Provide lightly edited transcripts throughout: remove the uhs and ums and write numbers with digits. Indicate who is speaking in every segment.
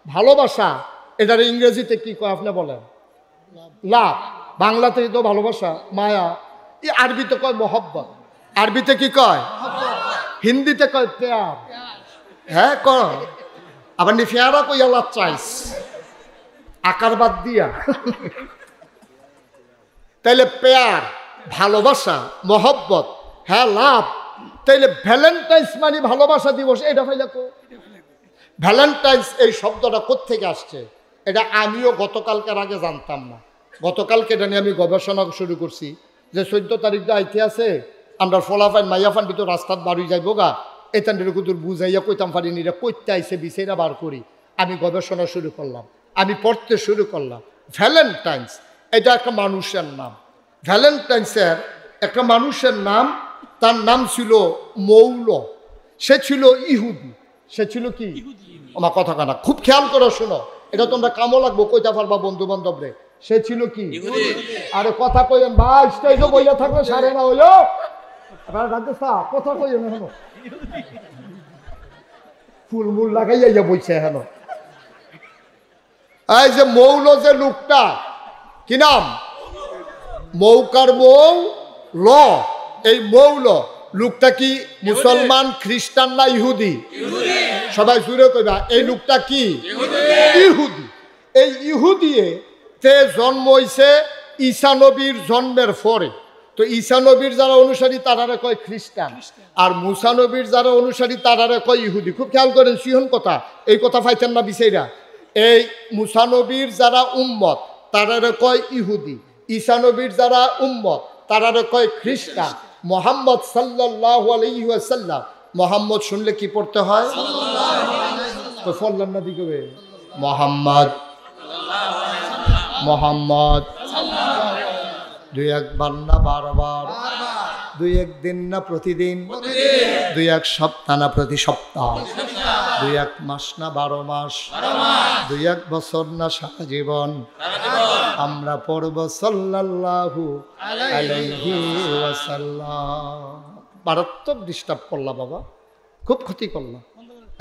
Speaker 1: ভালোবাসা এটার ইংরেজিতে কি কয় আপনি বলেন? লাভ। বাংলাতে তো ভালোবাসা মায়া, আরবিতে কয় মোহব্বত। আরবিতে কি কয়? হিন্দিতে কয় প্যার। হ্যাঁ কয় আবার নি ফেয়ারা কই আল্লাহ চাইস আকার বাদ দিয়া। তাইলে প্যার ভালোবাসা, মহব্বত, হ্যাঁ লাভ। তাইলে ভ্যালেন্টাইন্স মানে ভালোবাসা দিবস, এটা ফাইলা কো। ভ্যালেন্টাইন্স এই শব্দটা কোত্থেকে আসছে এটা আমিও গতকালকের আগে জানতাম না। গতকালকে এটা নিয়ে আমি গবেষণা শুরু করছি যে 14 তারিখ দা আইতে আছে, আমরা ফলাফাইন মাইয়াফান ভিতর রাস্তাত বাড়ি যাইব গা, এতানের কুতুর বুঝাইয়া কইতাম পারিনি রে, কইতে আইসে বিষয়টা বার করি। আমি গবেষণা শুরু করলাম, আমি পড়তে শুরু করলাম। ভ্যালেন্টাইন্স এটা একটা মানুষের নাম। ভ্যালেন্টাইন্সের একটা মানুষের নাম, তার নাম ছিল মৌল। সে ছিল ইহুদি। সে ছিল কি? আমার কথা কানা খুব খেয়াল করে শোনো, এটা তোমরা কামো লাগবো কইতা পারবা বন্ধু বান্ধব রে। সে ছিল কি? আরে কথা কইেন ভাই, স্টেজে বইয়া থাকলে সারে না হইলো কথা কইেন। হেন ফুলমুল লাগাইয়া বইছে হেন। এই যে মৌল যে লোকটা, কি নাম? মৌকার মৌ ল। এই মৌল লোকটা কি মুসলমান, খ্রিস্টান না ইহুদি? সবাই জুড়ে কইবা এই লোকটা কি? ইহুদি। এই ইহুদিয়ে তে জন্ম হইছে ঈসা নবীর জন্মের পরে। তো ঈসা নবীর যারা অনুসারী তারারে কয় খ্রিস্টান, আর মুসা নবীর যারা অনুসারী তারারে কয় ইহুদি। খুব খেয়াল করেন সিহন কথা, এই কথা পাইতেন না বিষয়রা। এই মুসা নবীর যারা উম্মত তারারে কয় ইহুদি, ঈসা নবীর যারা উম্মত তারারে কয় খ্রিস্টান। মোহাম্মদ সাল্লাল্লাহু আলাইহি ওয়াসাল্লাম, মোহাম্মদ শুনলে কি পড়তে হয়? তো ফল্লাম না দিকে মোহাম্মদ মোহাম্মদ, দুই একবার না বারবার, দুই একদিন না প্রতিদিন, দুই এক সপ্তাহ না প্রতি সপ্তাহ, দুই এক মাস না 12 মাস, দুই এক বছর না সারা জীবন আমরা পড়ব সাল্লাল্লাহু আলাইহি ওয়াসাল্লাম। মারাত্মক ডিস্টার্ব করলা বাবা, খুব ক্ষতি করলাম।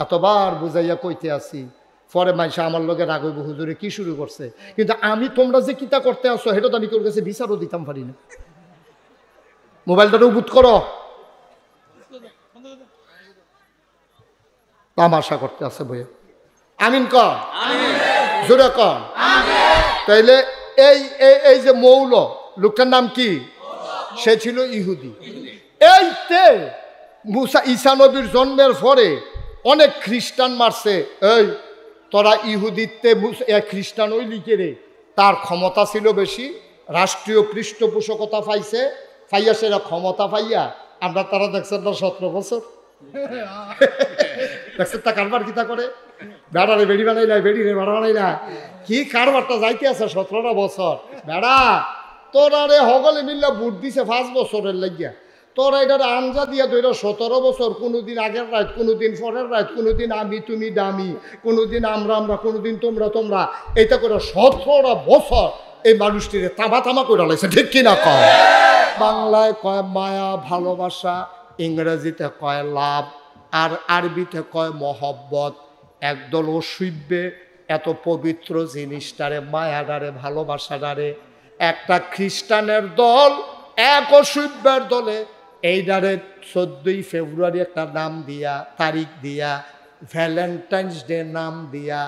Speaker 1: এতবার বুঝাইয়া কইতে আসি, পরে মাইসা আমার লোকের রাগ হইব, হুজুরে কি শুরু করছে। কিন্তু আমি তোমরা যে কিতা করতে আসো সেটা তো আমি তোর কাছে বিচারও দিতাম পারি না। মোবাইলটা বুট করো, তামাশা করতে আছে বইয়ে। আমিন কর, জোরে কর। তাইলে এই এই যে মৌল লোকটার নাম কি? সে ছিল ইহুদি। এইতে মুসা ঈসা নবীর জন্মের পরে অনেক খ্রিস্টান মারছে। এই তোরা ইহুদিতে খ্রিস্টান ওই লিখে রে, তার ক্ষমতা ছিল বেশি, রাষ্ট্রীয় পৃষ্ঠপোষকতা পাইছে, পাইয়া সেরা ক্ষমতা পাইয়া আমরা তারা দেখছেন না 17 বছর দেখছেন তা কারবার কিতা করে, বেড়ারে বেড়ি বানাই না, বেড়ি রে বেড়া বানাই না, কি কারবারটা যাইতে আছে 17টা বছর। বেড়া তোরা রে হগলে মিল্লা বুট দিছে 5 বছরের লাগিয়া, তোরা এটার আঞ্জা দিয়া তো এটা 17 বছর, কোনোদিন আগের রাত, কোনোদিন পরের রাত, কোনোদিন আমি তুমি দামি, কোনোদিন আমরা আমরা, কোনোদিন তোমরা তোমরা, এটা করে 17টা বছর এই মানুষটিরে তামা তামা করে লাইছে, ঠিক কিনা কয়? বাংলায় কয় মায়া ভালোবাসা, ইংরেজিতে কয় লাভ, আর আরবিতে কয় মহব্বত। একদল অসুভ্যে এত পবিত্র জিনিসটারে, মায়াডারে, ভালোবাসাডারে, একটা খ্রিস্টানের দল এক অসুভ্যের দলে এইটারে 14ই ফেব্রুয়ারি একটা নাম দিয়া, তারিখ দিয়া, ভ্যালেন্টাইন্স ডে নাম দিয়া,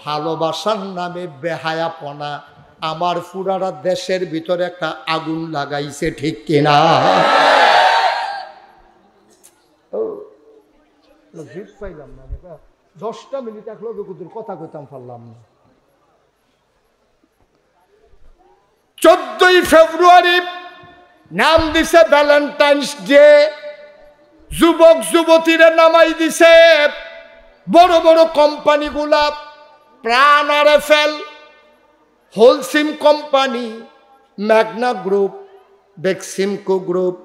Speaker 1: ভালোবাসার নামে বেহায়াপনা আমার পুরারা দেশের ভিতরে একটা আগুন লাগাইছে, ঠিক কিনা? পাইলাম না 10টা মিনিট এক লোক কথা কইতাম পারলাম না। 14ই ফেব্রুয়ারি নাম দিছে ভ্যালেন্টাইন্স ডে। যুবক যুবতীরা নামাই দিছে বড় বড় কোম্পানিগুলা, প্রাণ RFL, Holcim company, Magna group, Beximco group,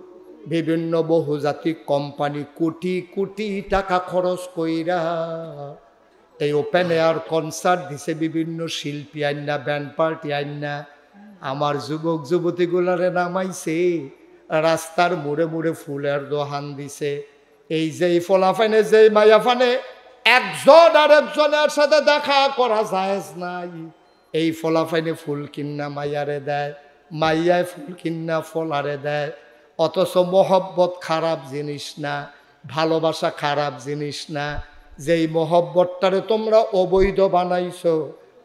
Speaker 1: বিভিন্ন বহুজাতিক কোম্পানি কোটি কোটি টাকা খরচ কইরা এই ওপেন এয়ার কনসার্ট দিছে, বিভিন্ন শিল্পী আইনা, ব্যান্ড পার্টি আইনা আমার যুবক যুবতীগুলারে নামাইছে, রাস্তার মোড়ে মোড়ে ফুলের দোহান দিছে। এই যে ফলাফানে যে মায়াফানে একজন আর একজনের সাথে দেখা করা জায়েজ নাই। এই ফলাফাইনে ফুল কিন্না মাইয়ারে দেয়, মাইয়ায় ফুল কিন্না ফলারে দেয়। অথচ মহব্বত খারাপ জিনিস না, ভালোবাসা খারাপ জিনিস না। যেই মহব্বতটারে তোমরা অবৈধ বানাইছো,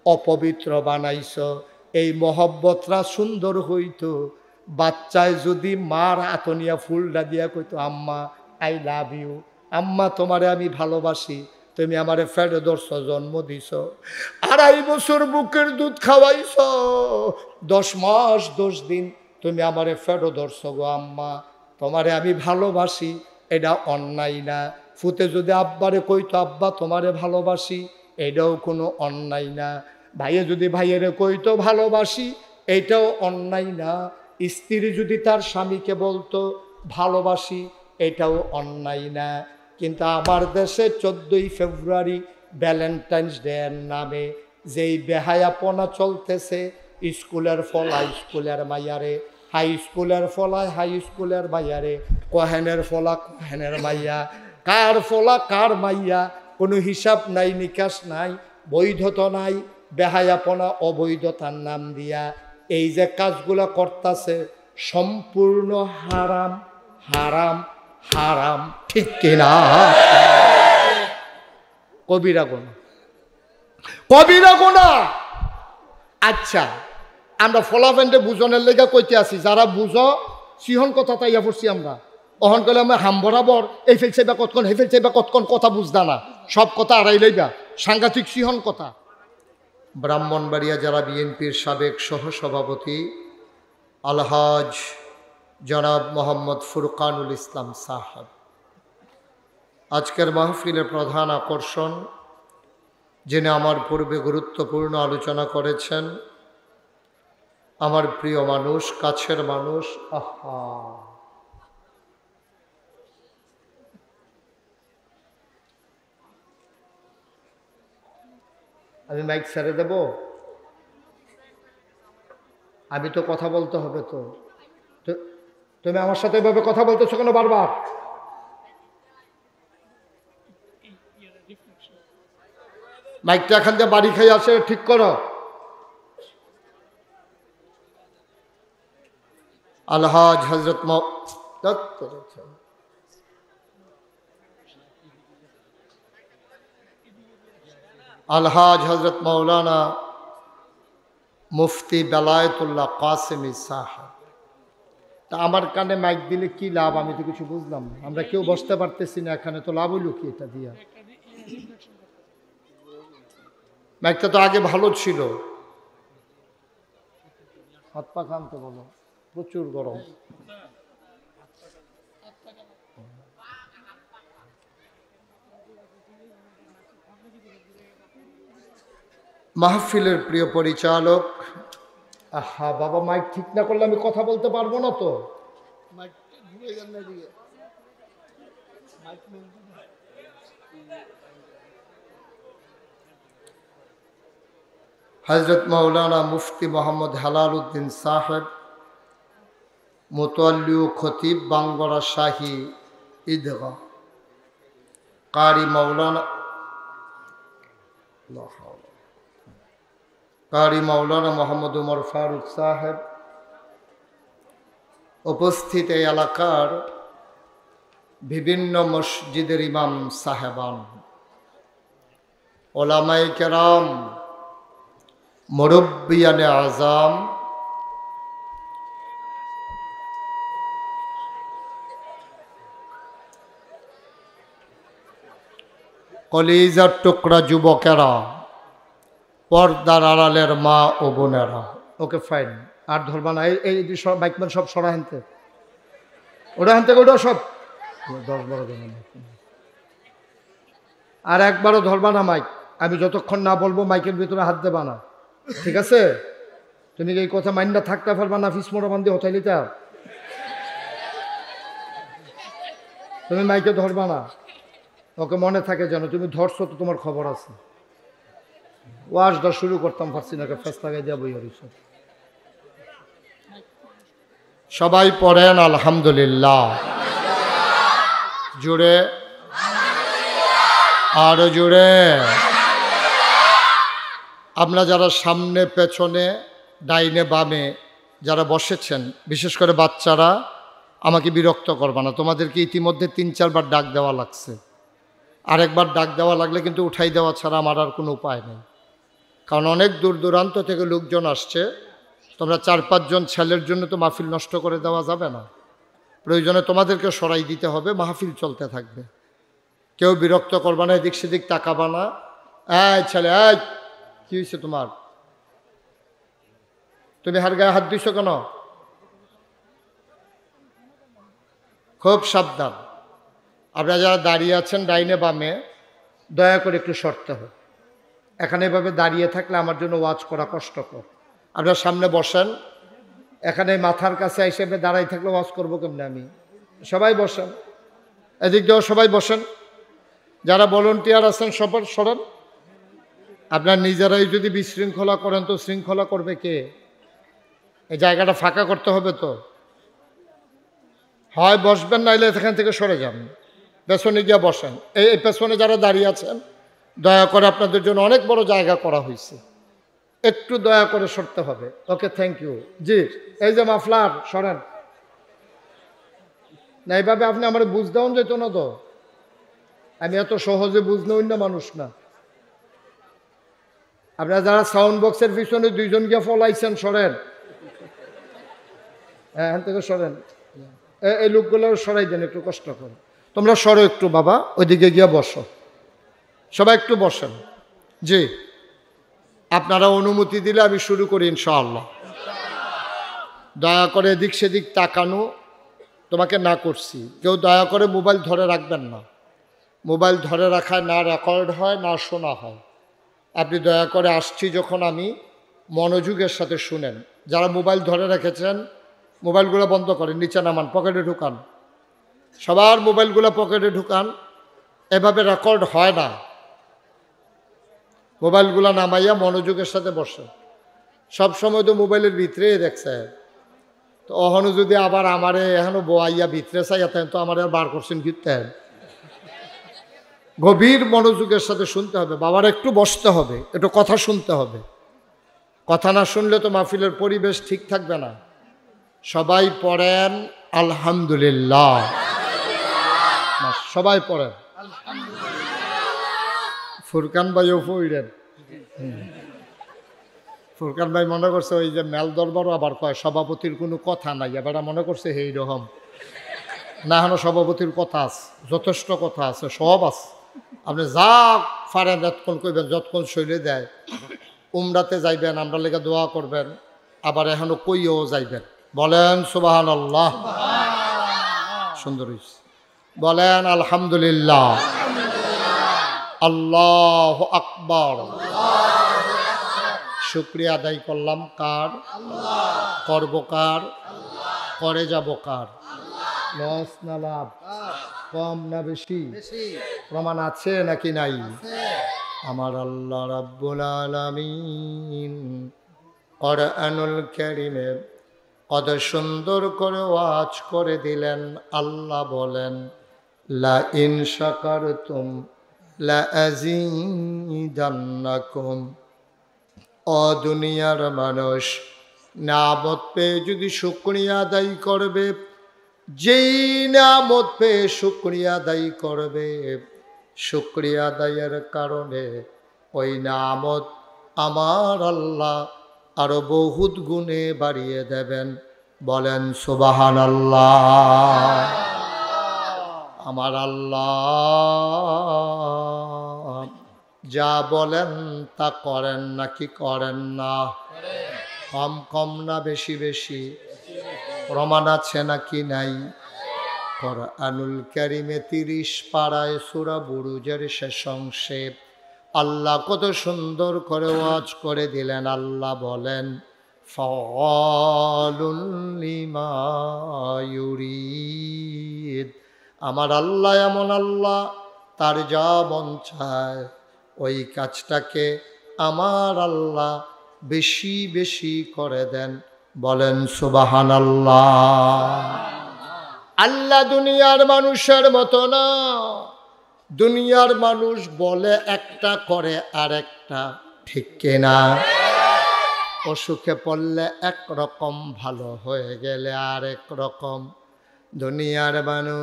Speaker 1: অপবিত্র বানাইছো, এই মহব্বতরা সুন্দর হইতো বাচ্চায় যদি মার আতনিয়া ফুলটা দিয়া কইতো আম্মা আই লাভ ইউ, আম্মা তোমারে আমি ভালোবাসি, তুমি আমারে ফেডে ধরছ, জন্ম দিছ, 2.5 বছর বুকের দুধ খাওয়াইছ, 10 মাস 10 দিন তুমি আমারে ফেডো ধরছ গো আম্মা, তোমারে আমি ভালোবাসি, এটা অন্যায় না। ফুতে যদি আব্বারে কইতো আব্বা তোমারে ভালোবাসি, এটাও কোনো অন্যায় না। ভাইয়ে যদি ভাইয়েরে কইতো ভালোবাসি, এটাও অন্যায় না। স্ত্রী যদি তার স্বামীকে বলতো ভালোবাসি, এটাও অন্যায় না। কিন্তু আমার দেশে 14ই ফেব্রুয়ারি ভ্যালেন্টাইন্স ডে এর নামে যেই বেহায়াপনা চলতেছে, স্কুলের ফলা স্কুলের মাইয়ারে, হাই স্কুলের ফলায় হাই স্কুলের মাইয়ারে, কহেনের ফলা কহেনের মাইয়া, কার ফলা কার মাইয়া, কোনো হিসাব নাই, নিকাশ নাই, বৈধতা নাই, বেহায়াপনা অবৈধতার নাম দিয়া এই যে কাজগুলা করতেছে সম্পূর্ণ হারাম হারাম হারাম, ঠিক কিনা? কবিরা গুনাহ, কবিরা গুনাহ। আচ্ছা, আমরা ফলাফেন্ডে বুঝনের লেগে কইতে আছি, যারা বুঝো সিহন কথা তাইয়া পড়ছি আমরা। অহন কলে আমি হাম বরাবর এই ফেলছে বা কতক্ষণ হে ফেলছে বা কতক্ষণ কথা বুঝদা না, সব কথা আড়াই লইবা, সাংঘাতিক সিহন কথা। ব্রাহ্মণবাড়িয়া জেলা বিএনপির সাবেক সহসভাপতি আলহাজ জনাব মোহাম্মদ ফুরকানুল ইসলাম সাহেব, আজকের মাহফিলের প্রধান আকর্ষণ, যিনি আমার পূর্বে গুরুত্বপূর্ণ আলোচনা করেছেন, আমার প্রিয় মানুষ, কাছের মানুষ। আহা, আমি মাইক ছেড়ে দেব? আমি তো কথা বলতে হবে তো। তুমি আমার সাথে এভাবে কথা বলতেছো কেন বারবার? মাইকটা এখান থেকে বাড়ি খাই আসে, ঠিক করো। আলহাজ হজরত আলহাজ হজরত মৌলানা মুফতি বেলায়েতুল্লাহ কাসেমি সাহেব। তা আমার কানে মাইক দিলে কি লাভ, আমি তো কিছু বুঝলাম না। আমরা কেউ বসতে পারতেছি না এখানে, তো লাভ হইল কি এটা দিয়া? মাইকটা তো আগে ভালো ছিল। হাত পা খান তো বলো, প্রচুর গরম। মাহফিলের প্রিয় পরিচালক, আহা বাবা, মাইক ঠিক না করলে আমি কথা বলতে পারবো না তো। হজরত মৌলানা মুফতি মোহাম্মদ হেলাল উদ্দিন সাহেব, মুতাল্লিউ খতিব বাঙ্গরা শাহী ঈদগাহ, কারি মৌলানা মোহাম্মদ উমর ফারুক সাহেব, উপস্থিত এই এলাকার বিভিন্ন মসজিদের ইমাম সাহেবান, ওলামায়ে কেরাম, মুরব্বিয়ানে আজম, কলিজার টুকরা যুবকেরা, পর্দার আড়ালের মা ও বোনেরা। ওকে ফাইন, আর ধরবা না। এই সব বাইকম্যান সব সরা হানতে, ওটা হানতে, ওটা সব 10-12 জন। আর একবারও ধরবা না মাইক, আমি যতক্ষণ না বলবো মাইকের ভিতরে হাত দেবা না, ঠিক আছে? তুমি এই কথা মাইন্ডা থাকতে পারবা না, ফিসমোটা বান্ধি হতাইলিতা। তুমি মাইকে ধরবা না, ওকে মনে থাকে যেন তুমি ধরছো, তো তোমার খবর আছে। ওয়াজটা শুরু করতাম পারছি না, ফেস লাগাই দিয়া বই হরিস। সবাই পড়েন আলহামদুলিল্লাহ জুড়ে। আরো জোরে। আপনারা যারা সামনে পেছনে ডাইনে বামে যারা বসেছেন, বিশেষ করে বাচ্চারা, আমাকে বিরক্ত করবা না। তোমাদেরকে ইতিমধ্যে 3-4 বার ডাক দেওয়া লাগছে। আরেকবার ডাক দেওয়া লাগলে কিন্তু উঠাই দেওয়া ছাড়া আমার আর কোনো উপায় নেই। কারণ অনেক দূর দূরান্ত থেকে লোকজন আসছে। তোমরা 4-5 জন ছেলের জন্য তো মাহফিল নষ্ট করে দেওয়া যাবে না। প্রয়োজনে তোমাদেরকে সরাই দিতে হবে, মাহফিল চলতে থাকবে। কেউ বিরক্ত করবা না, এদিক সেদিক তাকাবা না। এই ছেলে, এই কি হয়েছে তোমার? তুমি হার গায়ে হাত দিছো কেন? খুব সাবধান। আপনারা যারা দাঁড়িয়ে আছেন ডাইনে বামে, দয়া করে একটু সরতে হবে। এখানে এভাবে দাঁড়িয়ে থাকলে আমার জন্য ওয়াজ করা কষ্টকর। আপনারা সামনে বসেন। এখানে মাথার কাছে হিসেবে দাঁড়াই থাকলে ওয়াজ করবো কেমনে আমি? সবাই বসেন, এদিক দিয়েও সবাই বসেন। যারা ভলান্টিয়ার আছেন সবার সরেন। আপনার নিজেরাই যদি বিশৃঙ্খলা করেন তো শৃঙ্খলা করবে কে? এই জায়গাটা ফাঁকা করতে হবে তো। হয় বসবেন, নাইলে এখান থেকে সরে যান, পেছনে গিয়ে বসেন। এই পেছনে যারা দাঁড়িয়ে আছেন, দয়া করে আপনাদের জন্য অনেক বড় জায়গা করা হয়েছে, একটু দয়া করে সরতে হবে। ওকে, থ্যাংক ইউ। জি, এই যে মাফলার সরেন না। এইভাবে আপনি আমার বুঝতেও যেত না তো। আমি এত সহজে বুঝলেও না মানুষ না। আপনারা যারা সাউন্ড বক্সের পিছনে 2 জন গিয়ে ফলাইছেন, সরেন। হ্যাঁ, এখান থেকে সরেন। এই লোকগুলো সরাই দেন, একটু কষ্ট করে। তোমরা সরো একটু বাবা, ওইদিকে গিয়ে বসো। সবাই একটু বসেন। জি, আপনারা অনুমতি দিলে আমি শুরু করি ইনশাআল্লাহ। দয়া করে এদিক সেদিক তাকানো তোমাকে না করছি। কেউ দয়া করে মোবাইল ধরে রাখবেন না। মোবাইল ধরে রাখায় না রেকর্ড হয়, না শোনা হয়। আপনি দয়া করে আসছি যখন আমি, মনোযোগের সাথে শুনেন। যারা মোবাইল ধরে রেখেছেন, মোবাইলগুলো বন্ধ করেন, নিচে নামান, পকেটে ঢুকান। সবার মোবাইলগুলো পকেটে ঢুকান। এভাবে রেকর্ড হয় না। মোবাইলগুলো নামাইয়া মনোযোগের সাথে বসে। সবসময় তো মোবাইলের ভিতরে দেখছে, তো অহনো যদি আবার আমারে এখনো বোয়াইয়া ভিতরে চাইয়া তেন তো আমার আর বার করছেন ফিরতেন। গভীর মনোযোগের সাথে শুনতে হবে। বাবার একটু বসতে হবে, একটু কথা শুনতে হবে। কথা না শুনলে তো মাহফিলের পরিবেশ ঠিক থাকবে না। সবাই পড়েন আলহামদুলিল্লাহ। সবাই পড়েন। ফুরকান ভাইও পড়েন। ফুরকান ভাই মনে করছে ওই যে মেল দরবারও আবার কয় সভাপতির কোনো কথা নাই, এবার মনে করছে এই রকম না। এখনো সভাপতির কথা আছে, যথেষ্ট কথা আছে, সব আছে। আপনি যা পারেন যতক্ষণ কইবেন, যতক্ষণ শৈলে দেয়। উমরাতে যাইবেন, আমরা লেগে দোয়া করবেন, আবার এখনো কইও যাইবেন। বলেন সুবহানাল্লাহ। সুন্দর হইছে। বলেন আলহামদুলিল্লাহ। আল্লাহু আকবার। শুকরিয়া আদায় করলাম কার? করব কার? করে যাব কার? লস না লাভ? কম না বেশি? প্রমাণ আছে নাকি নাই? আমার আল্লাহ রাব্বুল আলামিন কোরআনুল কারীমে কত সুন্দর করে ওয়াজ করে দিলেন। আল্লাহ বলেন, লা ইন শাকারতুম লা আযীদান্নাকুম। ও দুনিয়ার মানুষ, নিয়ামত পেয়ে যদি শুকরিয়া আদায় করবে, যেই নিয়ামত পেয়ে শুকরিয়া আদায় করবে, শুকরিয়া আদায়ের কারণে ওই নিয়ামত আমার আল্লাহ আরো বহুত গুণে বাড়িয়ে দেবেন। বলেন সুবহানাল্লাহ। আমার আল্লাহ যা বলেন তা করেন নাকি করেন না? কম কম না বেশি বেশি? প্রমাণ আছে নাকি নাই? কোরআনুল কারীমে 30 পারায় সূরা বুরুজের শেষ অংশে আল্লাহ কত সুন্দর করে ওয়াজ করে দিলেন। আল্লাহ বলেন, ফাআলুল লিমা ইউরিদ। আমার আল্লাহ এমন আল্লাহ, তার যা মন চায় ওই কাজটাকে আমার আল্লাহ বেশি বেশি করে দেন। বলেন সুবহানাল্লাহ। আল্লাহ দুনিয়ার মানুষের মতো না। দুনিয়ার মানুষ বলে একটা করে আরেকটা, ঠিক কিনা? অসুখে পড়লে একরকম, ভালো হয়ে গেলে আরেক রকম। দুনিয়ার মানুষ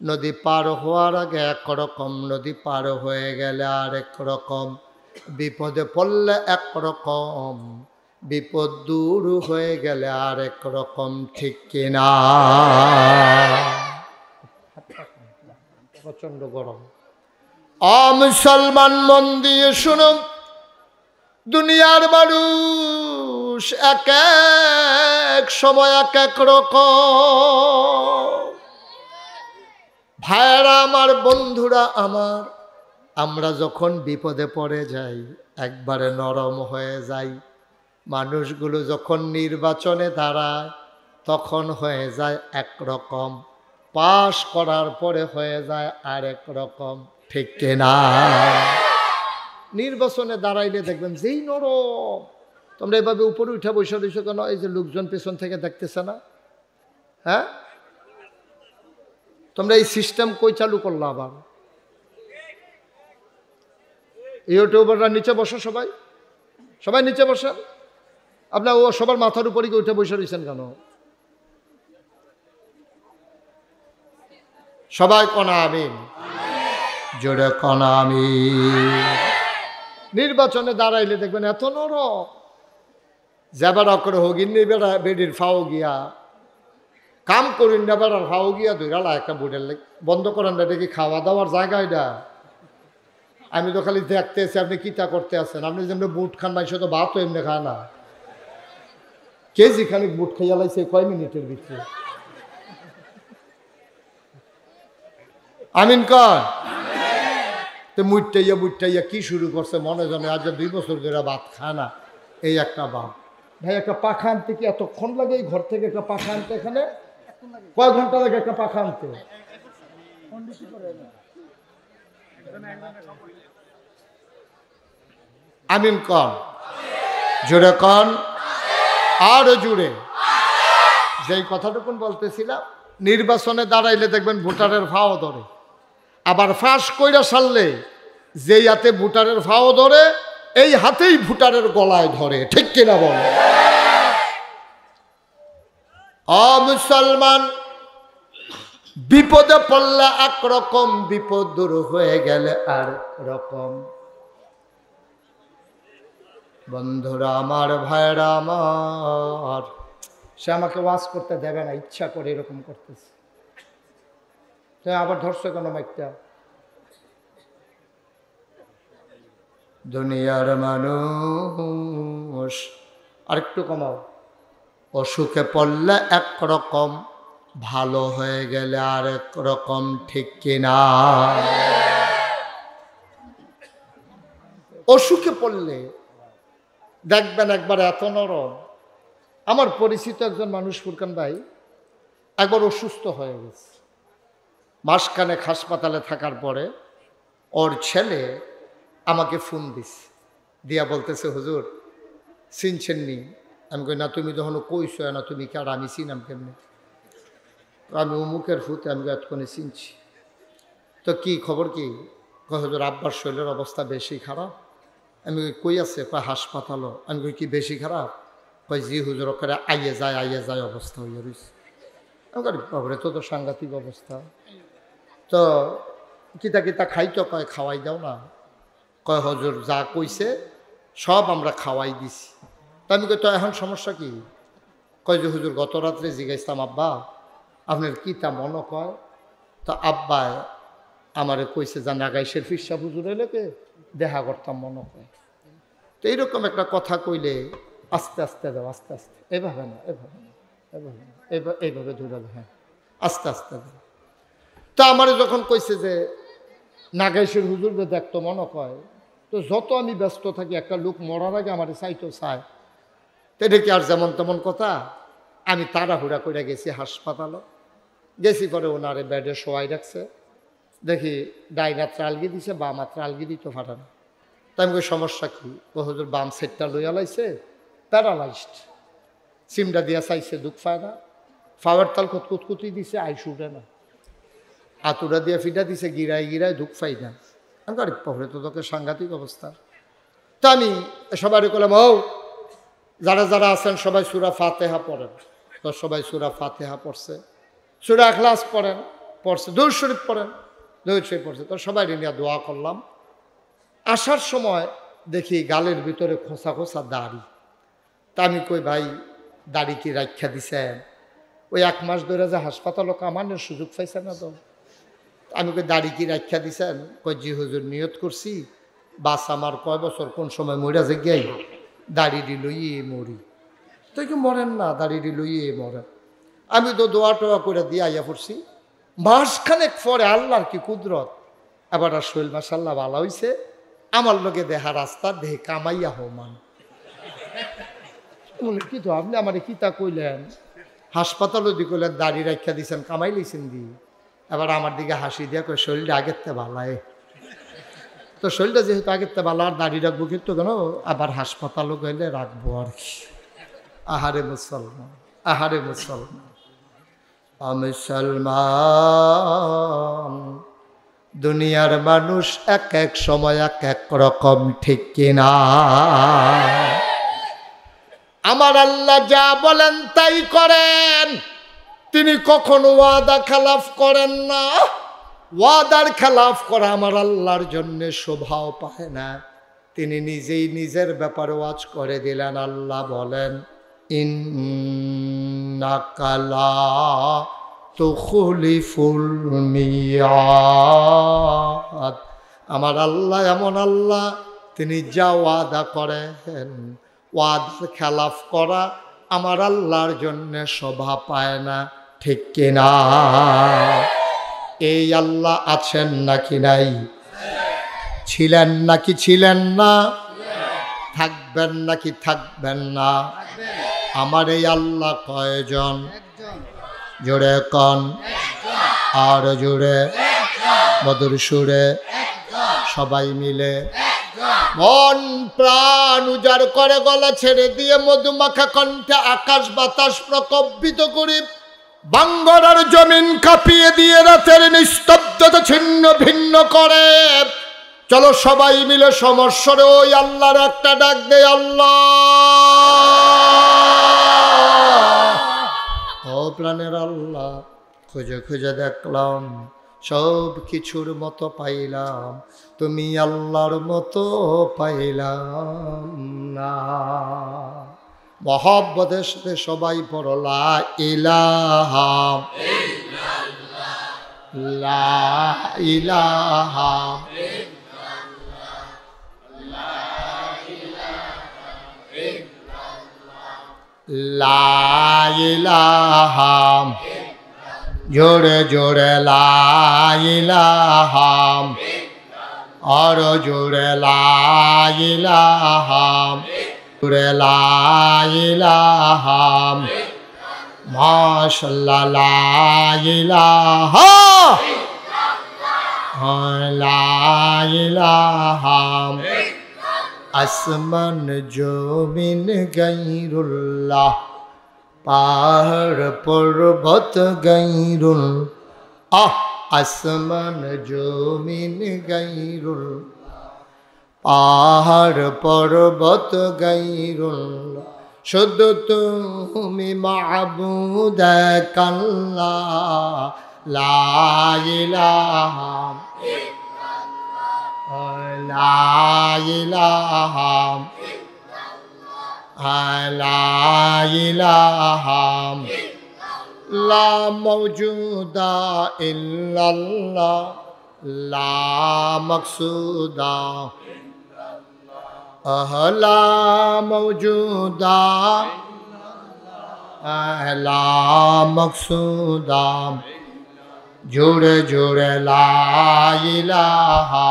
Speaker 1: নদী পার হওয়ার আগে একরকম, নদী পার হয়ে গেলে আরেক রকম। বিপদে পড়লে একরকম, বিপদ দূর হয়ে গেলে আরেক রকম, ঠিক কিনা? প্রচন্ড গরম। মুসলমান মন দিয়ে শুনুন, দুনিয়ার মানুষ এক এক সময় এক এক রকম। ভাইয়েরা আমার, বন্ধুরা আমার, আমরা যখন বিপদে পড়ে যাই একবারে নরম হয়ে যাই। মানুষগুলো যখন নির্বাচনে দাঁড়ায় তখন হয়ে যায় একরকম, পাশ করার পরে হয়ে যায় আরেক রকম, ঠিক কিনা? নির্বাচনে দাঁড়াইলে দেখবেন যেই নরম। তোমরা এভাবে উপরে উঠে বসে রয়েছো কেন? এই যে লোকজন পেছন থেকে দেখতেছে না? হ্যাঁ, তোমরা এই সিস্টেম কই চালু করলো আবার? ইউটিউবাররা নিচে বসো, সবাই সবাই নিচে বসেন। আপনার ও সবার মাথার উপরে উঠে বসে রয়েছেন কেন? সবাই কনা আমিন, জোরে কনা আমিন। নির্বাচনে দাঁড়াইলে দেখবেন এত নরম, যাবার করে হগিন বেড়া বেডির ফাও গিয়া কাম করিন না, বেড়ার ফাও গিয়া ধৈরালা একটা বুটের বন্ধ করেন না। দেখি খাওয়া দাওয়ার জায়গা এটা। আমি তো খালি দেখতে এসে আপনি কিতা করতে আছেন। আপনি যেমনি বুট খান, মাইসে তো ভাত তো এমনি খায় না। কেজি খানিক বুট খাইয়া লাইছে কয় মিনিটের ভিতরে। আমিন কর। তো মুইটাইয়া কি শুরু করছে মনে জানে, আজ 2 বছর ধরে ভাত খায় না। এই একটা বাপ। ভাই একটা পাখা আনতে কি এতক্ষণ লাগে? এই ঘর থেকে একটা পাখা আনতে এখানে কয় ঘন্টা লাগে একটা পাখা আনতে? আমিন কন, জোরে কন, আরো জুড়ে। যেই কথাটুকুন বলতেছিলাম, নির্বাচনে দাঁড়াইলে দেখবেন ভোটারের ফাও ধরে, আবার ফাঁস কইরা সারলে যেই হাতে ভোটারের ফাও ধরে এই হাতেই ভোটারের গলায় ধরে, ঠিক কিনা বলে? মুসলমান বিপদে পড়লে একরকম, বিপদ দূর হয়ে গেলে আর রকম। বন্ধুরা আমার, ভাইরা আমার, সে আমাকে ওয়াজ করতে দেবে না, ইচ্ছা করে এরকম করতেছে। তো আবার ধরছে কেন মাইকটা? দুনিয়ার মানুষ আরেকটু কমাও। অসুখে পড়লে একরকম, ভালো হয়ে গেলে আরেক রকম, ঠিক কিনা? অসুখে পড়লে দেখবেন একবার এত নরম। আমার পরিচিত একজন মানুষ, ফুরকান ভাই, একবার অসুস্থ হয়ে গেছে। মাসখানেক হাসপাতালে থাকার পরে ওর ছেলে আমাকে ফোন দিছে, দিয়া বলতেছে, হুজুর চিনছেন নি? আমি কই না, তুমি যখন কইছো না, তুমি কি আর আমি চিনাম কেমনি? আমি অমুকের ফুতে, আমি এতক্ষণে চিনছি। তো কি খবর কি? হুজুর আব্বার শরীরের অবস্থা বেশি খারাপ। আমি কই আছে? কয় হাসপাতালও। আমি কই কি বেশি খারাপ? কয় জি হুজুর, ওখানে আইয়ে যায় অবস্থা হইয়া রয়েছে। আমি কই বাবরে, তো সাংঘাতিক অবস্থা। তো কিতা খাইতো? কয় খাওয়াই দাও না। কয় হুজুর যা কইছে সব আমরা খাওয়াই দিছি। তা আমি কই তো এখন সমস্যা কি? কয় যে হুজুর গত রাত্রে জিজ্ঞাসলাম, আব্বা আপনার কিতা মনে কয়? তো আব্বায় আমারে কইছে যে নাগাইশের ফিরসা হুজুর এলাকে দেখা করতাম মনে কয়। তো এইরকম একটা কথা কইলে আস্তে আস্তে দাও, আস্তে আস্তে, এভাবে না, এইভাবে ধরে, হ্যাঁ আস্তে আস্তে দাও। তা আমারে যখন কইছে যে নাগাইশের হুজুর দেখতো মনে কয়, তো যত আমি ব্যস্ত থাকি, একটা লোক মরার আগে আমার চাইতো চায়, তো এটা কি আর যেমন তেমন কথা? আমি তাড়াহুড়া করে গেছি হাসপাতালে। গেছি পরে ওনারে বেডে শোয়াই রাখছে। দেখি ডাইন হাত আলগি দিছে, বাম হাত আলগি দিত ফাটানো। তাই আমি কই সমস্যা কি? ও হুজুর বাম সাইডটা লইয়া লাইছে, প্যারালাইজড। সিমটা দিয়া চাইছে, দুঃখ পায় না, ফাওয়ার তাল কুতকুতি দিছে, আইস উঠে না। আতুরা দিয়ে ফিটা দিছে, গিরায় গিরায় দুঃখ পাই না। আমি আরে পরে তো তোকে সাংঘাতিক অবস্থা। তো আমি সবাই বললাম, ও যারা যারা আছেন সবাই সূরা ফাতিহা পড়েন। তো সবাই সূরা ফাতিহা পড়ছে, সূরা ইখলাস পড়ছে, দুরূদ শরীফ পড়েন, দুরূদ শরীফ পড়ছে। তো সবাই নিয়ে দোয়া করলাম। আসার সময় দেখি গালের ভিতরে খোসা খোসা দাড়ি। তা আমি কই, ভাই দাড়ি কি রাখা দিছেন? ওই 1 মাস ধরে যে হাসপাতালও কামানোর সুযোগ পাইছে না। তো আমি কই, দাড়ি কি রাখা দিছেন? কই, জি হুজুর, নিয়ত করছি বাস আমার কয় বছর কোন সময় মরা যে গিয়ে দাড়ি লইয়ে মরি। তো কি মরেন না, দাড়ি লইয়ে মরেন। আমি তো দোয়া টোয়া করে দিয়ে আইয়া পড়ছি। মাসখানেক পরে আল্লাহর কি কুদরত, এবার আর শৈল মাসাল্লাহ ভালো হইছে। আমার লোকে দেহা রাস্তা দেহে কামাইয়া হমান। কি তো আপনি আমার কি তা কইলেন? হাসপাতালও দি কইলেন দাড়ি রাখা দিছেন, কামাই লইছেন দি। এবার আমার দিকে হাসি দিয়া কই, শরীরটা আগের তে ভালায়। তো শরীরটা যেহেতু আগের তে ভালো, আর দাড়ি রাখবো কিন্তু কেন, আবার হাসপাতালও গেলে রাখবো আর কি। আহারে মুসলমান, আহারে মুসলমান, মুসলমান। দুনিয়ার মানুষ এক এক সময় এক এক রকম, ঠিক কিনা? আমার আল্লাহ যা বলেন তাই করেন, তিনি কখনো ওয়াদা খেলাফ করেন না। ওয়াদার খেলাফ করা আমার আল্লাহর জন্য শোভাও পায় না। তিনি নিজেই নিজের ব্যাপারে ওয়াজ করে দিলেন। আল্লাহ বলেন, ইন্নাকা লা তুখলিফুল মিয়াদ। আমার আল্লাহ এমন আল্লাহ, তিনি যা ওয়াদা করেন, ওয়াদার খেলাফ করা আমার আল্লাহর জন্য শোভা পায় না, ঠিক কিনা? এই আল্লাহ আছেন নাকি নাই? ছিলেন নাকি ছিলেন না? থাকবেন নাকি থাকবেন না? আমার এই আল্লাহ কয়জন? জোরে কন, আর জোরে, মধুর সুরে, সবাই মিলে মন প্রাণ উজাড় করে গলা ছেড়ে দিয়ে মধুমাখা কণ্ঠে আকাশ বাতাস প্রকম্পিত করে বাঙ্গরার জমিন কাঁপিয়ে দিয়ে রাতের নিস্তব্ধতা ছিন্ন ভিন্ন করে। চলো সবাই মিলে সমস্বরে ওই আল্লাহর একটা ডাক দে, আল্লাহ। ও প্রাণের আল্লাহ, খুঁজে খুঁজে দেখলাম, সব কিছুর মতো পাইলাম, তুমি আল্লাহর মতো পাইলাম না। মহব্বতের সাথে সবাই পড়ো, লা ইলাহা লা ইলাহা লা ইলাহা, জোরে জোরে লা ইলাহা, আর জোরে লা ইলাহা, জোরে লা ইলাহা, মাশাআল্লাহ লা ইলাহা, লা ইলাহা। আসমান জমিন গায়রুল্লাহ, পাহাড় পর্বত গায়রুল, আসমান জমিন গায়রুল, পাহাড় পর্বত গায়রুল, শুধু তুমি মাবুদ আল্লাহ, লা ইলাহা লা ইলাহা লা ইলাহা লা মাওজুদা ইল্লাল্লাহ, লা মাকসুদা লা মাওজুদা লা মাকসুদা, জোরে জোরে লা ইলাহা,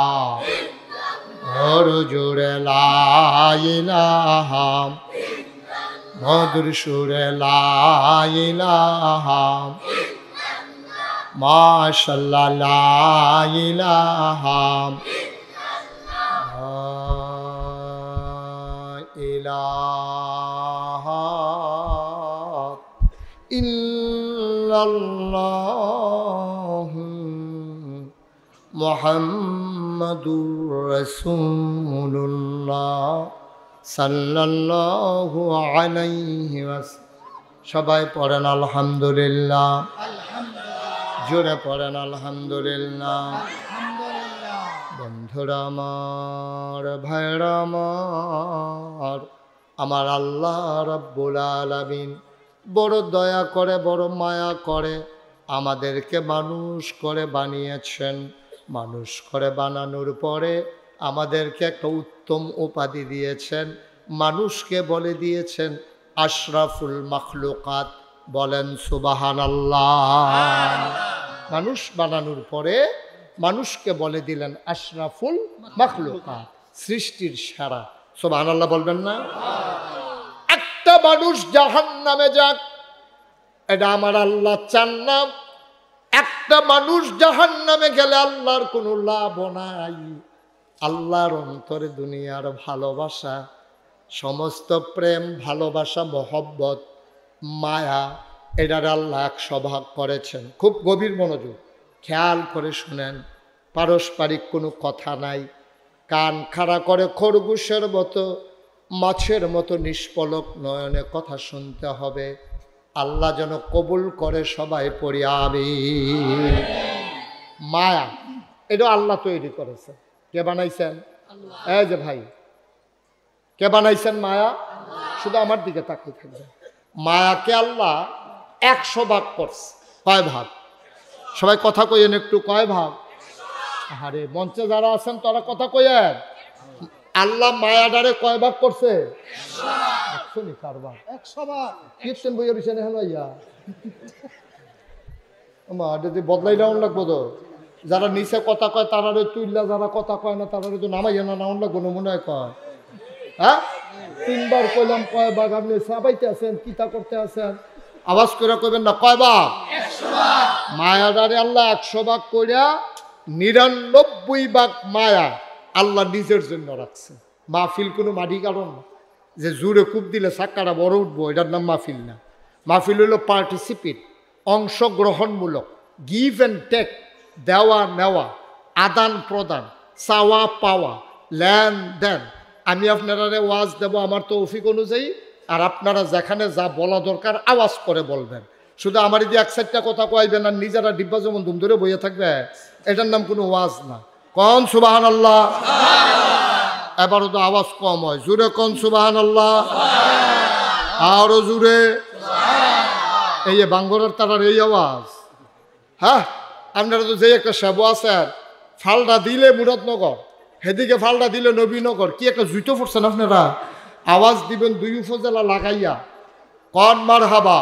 Speaker 1: আর জোরে লা ইলাহা, মধুর সুরে লা ইলাহা, মাশাআল্লাহ লা ইলাহা, লা ইলাহা ইল্লাল্লাহ। মুহাম্মাদুর রাসূলুল্লাহ সাল্লাল্লাহু আলাইহি ওয়াসাল্লাম। সবাই পড়েন আলহামদুলিল্লাহ, জোরে পড়েন আলহামদুলিল্লাহ। বন্ধুরা আমার, ভাইরা আমার, আমার আল্লাহ রাব্বুল আলামিন বড় দয়া করে, বড় মায়া করে আমাদেরকে মানুষ করে বানিয়েছেন। মানুষ করে বানানোর পরে আমাদেরকে একটা উত্তম উপাধি দিয়েছেন। মানুষকে বলে দিয়েছেন আশরাফুল মাখলুকাত। বলেন সুবহানাল্লাহ। মানুষ বানানোর পরে মানুষকে বলে দিলেন আশরাফুল মাখলুকাত, সৃষ্টির সেরা। সুবহানাল্লাহ বলবেন না? একটা মানুষ জাহান্নামে যাক, এটা আমার আল্লাহ চান না। একটা মানুষ জাহান্নামে গেলে আল্লাহর কোনো লাভ নাই। আল্লাহর অন্তরে দুনিয়ার ভালোবাসা, সমস্ত প্রেম, ভালোবাসা, মহব্বত, মায়া, এটার আল্লাহ 100 ভাগ করেছেন। খুব গভীর মনোযোগ খেয়াল করে শুনেন। পারস্পরিক কোনো কথা নাই। কান খাড়া করে খরগোশের মতো, মাছের মতো নিষ্পলক নয়নে কথা শুনতে হবে। আল্লাহ যেন কবুল করে। সবাই পড়ি আমিন। মায়া এটা আল্লাহ তৈরি করেছে। কে বানাইছেন? এই যে ভাই, কে বানাইছেন মায়া? শুধু আমার দিকে তাকিয়ে থাকবে। মায়াকে আল্লাহ 100 ভাগ করছে। কয় ভাগ? সবাই কথা কইয়েন একটু, কয় ভাগ? আরে মঞ্চে যারা আছেন তারা কথা কইয়েন। আল্লাহ মায়াডারে কয় ভাগ করছে? 100 নি কারবার 100 ভাগ। কীর্তন বইয়ের পিছনে হলো ইয়া আমার যদি বদলাই ডাউন লাগবো তো। যারা নিচে কথা কয় তারারে তুইল্লা, যারা কথা কয় না তারারে তো নামাইয়া না নাউন লাগবো না মনে হয় কয়। হ্যাঁ 3 বার কইলাম কয় ভাগ? আপনি সাবাইতে আছেন, কিতা করতে আছেন? আওয়াজ করে কইবেন না। কয় ভাগ? 100 ভাগ। মায়াডারে আল্লাহ 100 ভাগ কইরা 99 ভাগ মায়া আল্লাহ নিজের জন্য রাখছে। মাহফিল কোনো মাটি কারণ না যে জোরে কূপ দিলে চাক্কাটা বড় উঠবো, এটার নাম মাহফিল না। মাহফিল হলো পার্টিসিপেট, অংশগ্রহণমূলক, গিভ অ্যান্ড টেক, দেওয়া নেওয়া, আদান প্রদান, চাওয়া পাওয়া, লেনদেন। আমি আপনারা ওয়াজ দেব আমার তৌফিক অনুযায়ী, আর আপনারা যেখানে যা বলা দরকার আওয়াজ করে বলবেন। শুধু আমার যদি 1 সাইডটা কথা কইবেন আর নিজেরা ডিব্বা যেমন ধুম ধরে বইয়ে থাকবে, এটার নাম কোনো ওয়াজ না। কোন সুবহানাল্লাহ? এবারও তো আওয়াজ কম হয়। জোরে কোন সুবহানাল্লাহ? আরো জোরে। এই যে বাঙ্গরের তারার এই আওয়াজ। হ্যাঁ আপনারা তো যে একটা সেবো আছে, ফালটা দিলে মুরাদনগর, সেদিকে ফালটা দিলে নবীনগর, কি একটা জুতো পড়ছেন আপনারা। আওয়াজ দিবেন 2 উপজেলা লাগাইয়া। কন মারহাবা।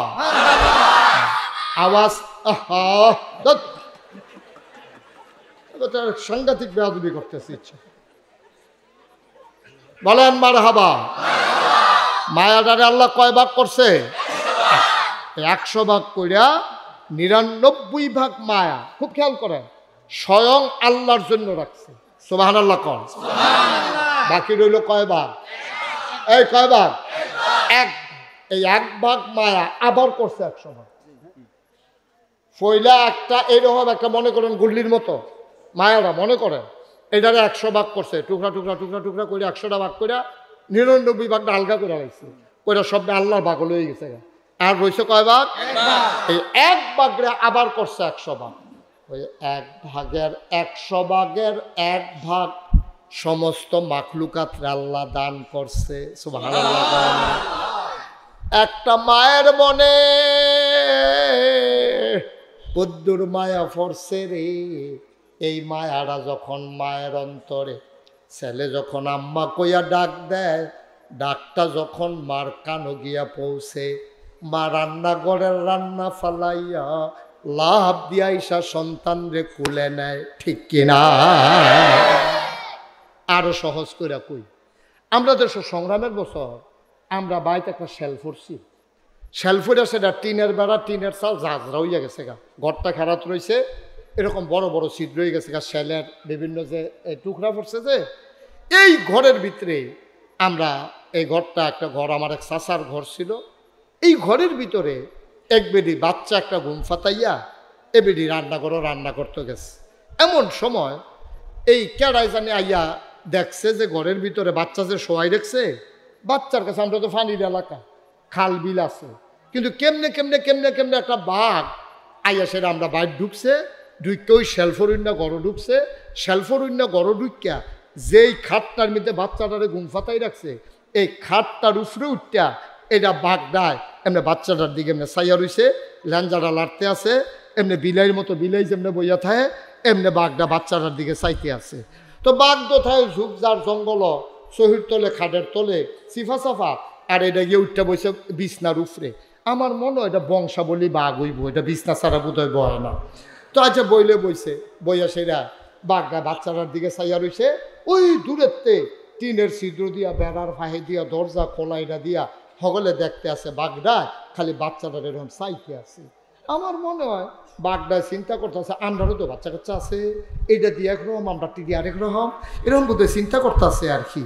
Speaker 1: আওয়াজ সাংঘাতিক বেয়াদবি করতেছে ইচ্ছা। বলেন মারহাবা। মায়াডারে আল্লাহ কয় ভাগ করছে? 100 ভাগ কইরা 99 ভাগ মায়া, খুব খেয়াল করেন, স্বয়ং আল্লাহর জন্য রাখছে। সুবহানাল্লাহ কোন। বাকি রইল কয় ভাগ? এই কয় ভাগ? 1। এই 1 ভাগ মায়া আবার করছে 100 ভাগ। ফইলা একটা এইরকম একটা মনে করেন গুল্লির মতো মায়াটা মনে করেন, এটারে 100 ভাগ করছে, টুকরা টুকরা টুকরা টুকরা করে 100টা ভাগ করে 99 ভাগটা আলগা করে রাখছে। ওইটা সবটা আল্লাহর ভাগ হয়ে গেছে। আর রয়েছে কয় ভাগ? এই 1 ভাগরে আবার করছে 100 ভাগ। ওই 1 ভাগের 100 ভাগের 1 ভাগ সমস্ত মাখলুকাত আল্লাহ দান করছে। সুবহানাল্লাহ। একটা মায়ের মনে কদ্দুর মায়া ফরছে রে। এই মায়ারা যখন মায়ের অন্তরে, ছেলে যখন আম্মা কইয়া ডাক দেয়, ডাকটা যখন মার কানো গিয়া পৌঁছে, মা রান্নাঘরের রান্না ফালাইয়া লাভ দিয়া ইসা সন্তান রে কুলে নেয়। ঠিক কিনা? আরো সহজ করে কই, আমরা দেশ সংগ্রামের বছর আমরা বাইতে একটা শেল ফুরছি। শেল ফুরে সেটা টিনের বেড়া, টিনের চাল ঝাঁঝরা হইয়া গেছে গা, ঘরটা খারাপ রয়েছে, এরকম বড় বড় ছিদ্র হয়ে গেছে গা, শেলের বিভিন্ন যে টুকরা পড়ছে যে। এই ঘরের ভিতরে আমরা, এই ঘরটা একটা ঘর, আমার এক চাচার ঘর ছিল। এই ঘরের ভিতরে এক বেডি বাচ্চা একটা ঘুম ফাতাইয়া এ বেডি রান্না করতে গেছে। এমন সময় এই কেডাই জানি আইয়া দেখছে যে ঘরের ভিতরে বাচ্চা যে শোয়াই রেখছে, বাচ্চার কাছে আমরা তো পানির এলাকা, খাল বিল আছে, কিন্তু কেমনে কেমনে কেমনে কেমনে একটা বাঘ আইয়া সেটা আমরা বাইর ঢুকছে, ঢুকে ওই শেলফরুন্যা গড় ঢুকছে, শেলফরুন্যা গড় ঢুকিয়া যেই খাটটার মধ্যে বাচ্চাটারে ঘুম ফাতাই রাখছে, এই খাটটার উপরে উঠটা এটা বাঘ ডায় এমনি বাচ্চাটার দিকে এমনি সাইয়া রইছে, ল্যাঞ্জাটা লাড়তে আছে, এমনি বিলাইয়ের মতো বিলাই যেমনি বইয়া থাকে এমনি বাঘটা বাচ্চাটার দিকে চাইতে আছে। তো বাঘ তো থাকে ঝুপঝাড় জঙ্গল, শহীদ তলে খাটের তলে সিফা সাফা, আর এটা গিয়ে উঠতে বসে বিছনার উপরে। আমার মনে হয় এটা বংশাবলী বাঘ হইব, এটা বিছনা ছাড়া বোধ হয় বয় না। তো আচ্ছা বইলে বইছে, বইয়া সেরা বাঘটা বাচ্চাটার দিকে চাইয়া রইছে। ওই দূরেতে টিনের ছিদ্র দিয়া, বেড়ার ফাহে দিয়া, দরজা খোলা এটা দিয়া হগলে দেখতে আছে বাঘটা খালি বাচ্চাটার এরকম চাইতে আছে। আমার মনে হয় বাঘটা চিন্তা করতে আছে আমরারও তো বাচ্চা কাচ্চা আছে, এইটা দিয়ে একরকম আমরা টিডি আরেক রকম, এরকম বোধহয় চিন্তা করতে আছে আর কি।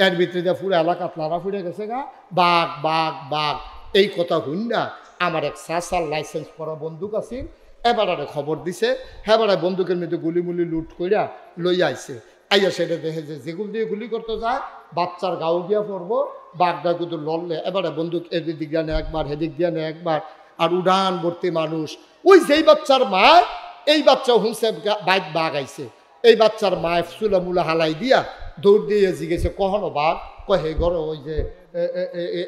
Speaker 1: এর ভিতরে দিয়ে পুরো এলাকা লারা ফুড়ে গেছে গা, বাঘ বাঘ বাঘ এই কথা শুন না আমার এক সাসার লাইসেন্স করা বন্দুক আছে, এবারে খবর দিছে, হেবারে বন্দুকের মধ্যে গুলিমুলি লুট কইরা লইয়া আইছে। আইয়া সেটা দেখে যে যেগুলো দিয়ে গুলি করতে যায় বাচ্চার গাও গিয়া পড়বো, বাঘটা কিন্তু লড়লে এবারে বন্দুক এদিক দিয়ে নেয় একবার, হেদিক দিয়ে নেয় একবার, আর উড়ান ভর্তি মানুষ। ওই যেই বাচ্চার মা, এই বাচ্চা হুঁসে বাইক বাঘ আইছে, এই বাচ্চার মায় চুলা মুলা হালাই দিয়া দৌড় দিয়ে জিগেছে কখনো বাঘ, কয় হে গরো ওই যে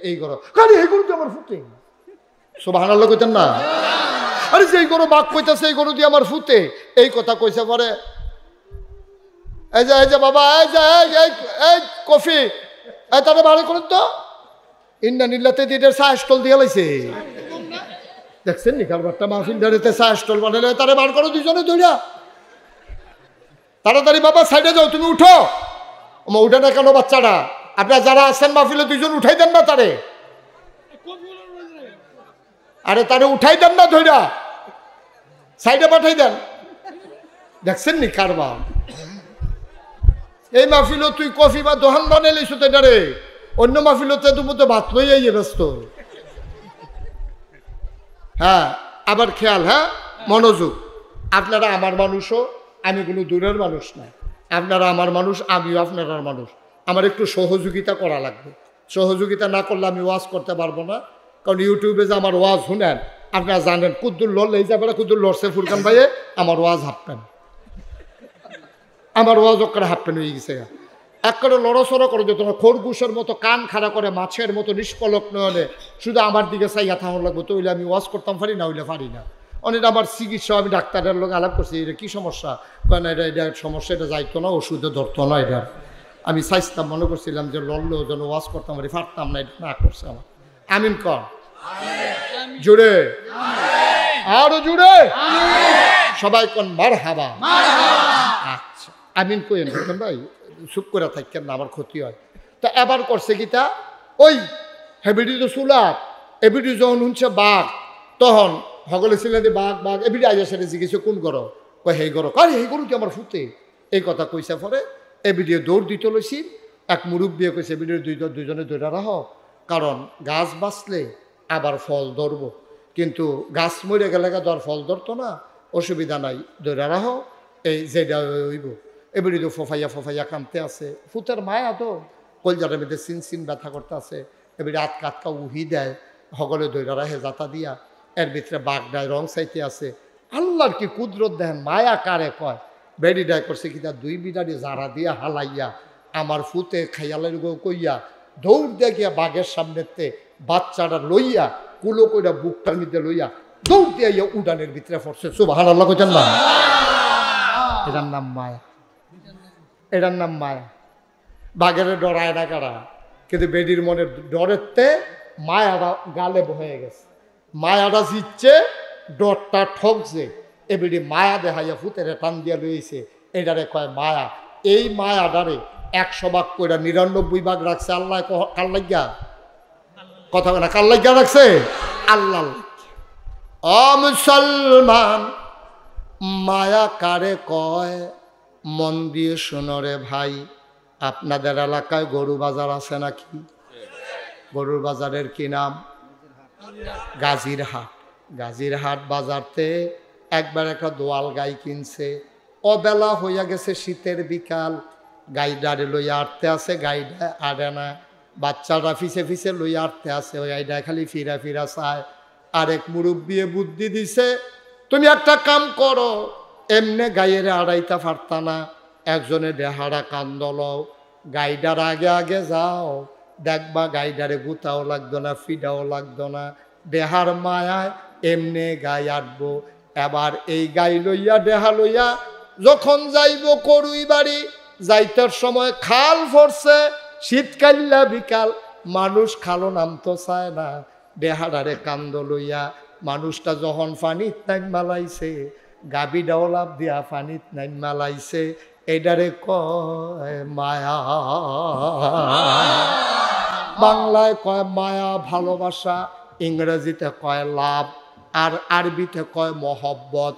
Speaker 1: এই গরো, কারণ এইগুলো তো আমার ফুটে সুবহানাল্লাহ কইতেন না, আরে যে গরু বাঘ কইতেছে এই গরু দিয়ে আমার ফুটে, এই কথা কইছে পরে এই যে বাবা এই যে এই কফি এই তারা বাড়ি করেন তো ইন্না নিল্লাতে দিয়ে চা স্টল দিয়ে লাইছে, দেখছেন নি কারবারটা মাহফিল দাঁড়িতে চা স্টল বানালে, তারা বার করো দুজনে দৌড়া, তাড়াতাড়ি বাবা সাইডে যাও, তুমি উঠো। উঠে না কেন বাচ্চাটা, আপনারা যারা আছেন মাহফিলে দুজন উঠাই দেন না তারে, আরে তারে উঠাই দেন না, ধৈরা সাইডে পাঠাই দেন। দেখছেন নি কারবার, এই মাহফিল তুই কফি বা দোহান বানাই লাইছো তো এটা রে, অন্য মাহফিলতে তুমি তো ভাত লইয়াই ব্যস্ত। হ্যাঁ আবার খেয়াল, হ্যাঁ মনোযোগ, আপনারা আমার মানুষও, আমি কোনো দূরের মানুষ না, আপনারা আমার মানুষ, আমিও আপনার মানুষ, আমার একটু সহযোগিতা করা লাগবে, সহযোগিতা না করলে আমি ওয়াজ করতে পারবো না। কারণ ইউটিউবে যে আমার ওয়াজ শুনেন আপনারা জানেন, কুদ্দুর লড়লে এই যাবে, কুদ্দুর লড়ছে ফুরকান ভাইয়ে আমার ওয়াজ হাফপেন, আমার ওয়াজ ওখানে হাফপেন হয়ে গেছে, একবারে লড়াচড়া করে যেত না, খরগোশের মতো কান খাড়া করে মাছের মতো নিষ্কলক নয়নে শুধু আমার দিকে চাইয়া থামার লাগবে, তো হইলে আমি ওয়াজ করতাম পারি না, হইলে পারি না। অনেক আমার চিকিৎসা, আমি ডাক্তারের লোক আলাপ করছি, এটা কী সমস্যা, কারণ এটা সমস্যা, এটা যাইতো না, ওষুধে ধরতো না, এটা আমি চাইতাম, মনে করছিলাম যে লড়লেও যেন ওয়াজ করতাম পারি, পারতাম না, এটা না করছে আমার। আমিন কর জুড়ে, আরো জুড়ে সবাই কোন মারহাবা। আচ্ছা আমিন কইেন ভাই, চুপ করে থাকেন না, আমার ক্ষতি হয়। তা এবার করছে কি তা, ওই হেবিডি তো চুলা এবিডি যখন শুনছে বাঘ, তখন সকলে ছিল যে বাঘ বাঘ, এবিডি আইয়া সেটা জিজ্ঞেস কোন গরো, কয় হেই গরো, আরে এই গরু কি আমার ফুটে, এই কথা কইছে পরে এবিডি দৌড় দিতে লইছি, এক মুরব্বী কইছে এবিডি দুইজনে দৌড়া রাহ, কারণ গাছ বাঁচলে আবার ফল ধরবো, কিন্তু গাছ মরে গেলে ধর ফল ধরতো না, অসুবিধা নাই, দৌড়া রাহ, এই যেটা হইব। এবারে তো ফোফাইয়া ফোফাইয়া কামতে আছে, ফুতের মায়া তো কলজারের মধ্যে চিন চিন ব্যথা করতে আছে, এবারে আটকা আটকা উহি দেয়, সকলে দৈরা রাহে যাতা দিয়া, এর ভিতরে বাঘ ডায় রং চাইতে আছে। আল্লাহর কি কুদরত দেখেন, মায়া কারে কয়, বেড়ি ডায় করছে কি তার দুই বিড়ারি জারা দিয়া হালাইয়া আমার ফুতে খাইয়ালের গো কইয়া দৌড় দিয়ে গিয়া বাঘের সামনেতে বাচ্চাটা লইয়া কুলো কইরা বুকটার মধ্যে লইয়া দৌড় দিয়ে উডানের ভিতরে পড়ছে। সুবহানাল্লাহ কইতেন না, এটার নাম মায়া, এটার নাম মায়া। বাঘের ডরায় না কারা, কিন্তু বেডির মনের ডরেরতে মায়াটা গালে হয়ে গেছে, মায়াটা জিতছে, ডরটা ঠকছে, এ বেডি মায়া দেখাইয়া ফুতেরে টান দিয়া লইছে, এটারে কয় মায়া। এই মায়াটারে 100 ভাগ কইরা 99 ভাগ রাখছে আল্লাহ, কার লাগিয়া কথা না, কার লাগিয়া রাখছে আল্লাহ। ও মুসলমান মায়া কারে কয়, মন দিয়ে শোনরে ভাই, আপনাদের এলাকায় গরু বাজার আছে নাকি? গরুর বাজারের কি নাম? গাজীর হাট। গাজীর হাট বাজারতে একবার একটা দোয়াল গাই কিনছে, অবেলা হইয়া গেছে, শীতের বিকাল, গাইডারে লইয়া আটতে আছে, গাইডা আড়ে না, বাচ্চারা ফিসে ফিসে লইয়া আটতে আছে, ওই গাইডা খালি ফিরা ফিরা চায়। আরেক মুরব্বিয়ে বুদ্ধি দিছে, তুমি একটা কাম করো, এমনে গাইয়ের আড়াইতা পারতা না, একজনে দেহারা কান্দল, গাইডার আগে আগে যাও, দেখবা গাইডারে গুতাও লাগতো না, ফিডাও লাগতো না, দেহার মায়ায় এমনে গাই আটবো। এবার এই গাই লইয়া দেহা লইয়া যখন যাইব করুই বাড়ি, যাইতার সময় খাল ভরছে, শীতকাল্লা বিকাল, মানুষ খালো নামতো চায় না, দেহারারে কান্দ লইয়া মানুষটা যখন পানিত নাইম মালাইছে, গাবি ডাওলাপ দিয়া পানিত নাইম মালাইছে, এটারে কয় মায়া। বাংলায় কয় মায়া ভালোবাসা, ইংরেজিতে কয় লাভ, আর আরবিতে কয় মহব্বত।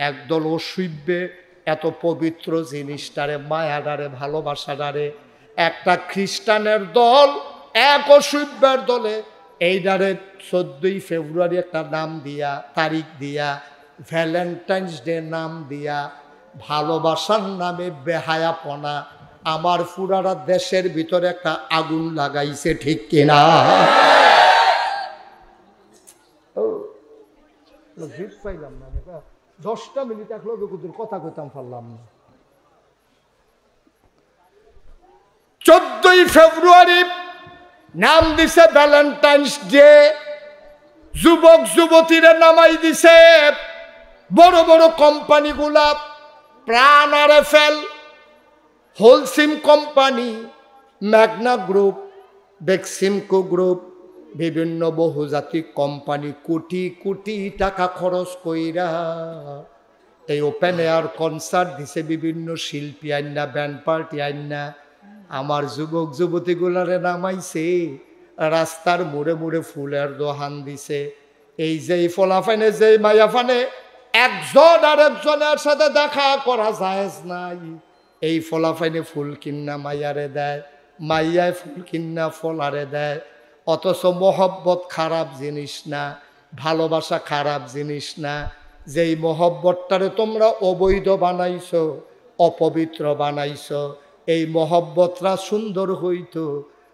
Speaker 1: একদল অসভ্যে এত পবিত্র জিনিসটারে, মায়াডারে, ভালোবাসাডারে, একটা খ্রিস্টানের দল এক অসভ্যের দলে এইডারে 14ই ফেব্রুয়ারি একটা নাম দিয়া, তারিখ দিয়া, ভ্যালেন্টাইন্স ডে নাম দিয়া, ভালোবাসার নামে বেহায়াপনা আমার পুরাটা দেশের ভিতরে একটা আগুন লাগাইছে, ঠিক কিনা? পাইলাম না, 10টা মিনিট এক লোক কথা কইতাম পারলাম না। 14ই ফেব্রুয়ারি নাম দিছে ভ্যালেন্টাইন্স ডে, যুবক যুবতীরা নামাই দিছে বড় বড় কোম্পানিগুলা, প্রাণ RFL, Holcim company, Magna group, Beximco group, বিভিন্ন বহুজাতিক কোম্পানি কোটি কোটি টাকা খরচ কইরা এই ওপেন এয়ার কনসার্ট দিছে, বিভিন্ন শিল্পী আইনা, ব্যান্ড পার্টি আইনা, আমার যুবক যুবতীগুলারে নামাইছে, রাস্তার মোড়ে মোড়ে ফুলের দোহান দিছে। এই যে ফলাফানে, যে মায়াফানে একজন আর একজনের সাথে দেখা করা জায়েজ নাই, এই ফলাফাইনে ফুল কিন্না মাইয়ারে দেয়, মাইয়ায় ফুল কিন্না ফলারে দেয়। অথচ মহব্বত খারাপ জিনিস না, ভালোবাসা খারাপ জিনিস না। যেই মহব্বতটারে তোমরা অবৈধ বানাইছো, অপবিত্র বানাইছো, এই মহব্বতরা সুন্দর হইতো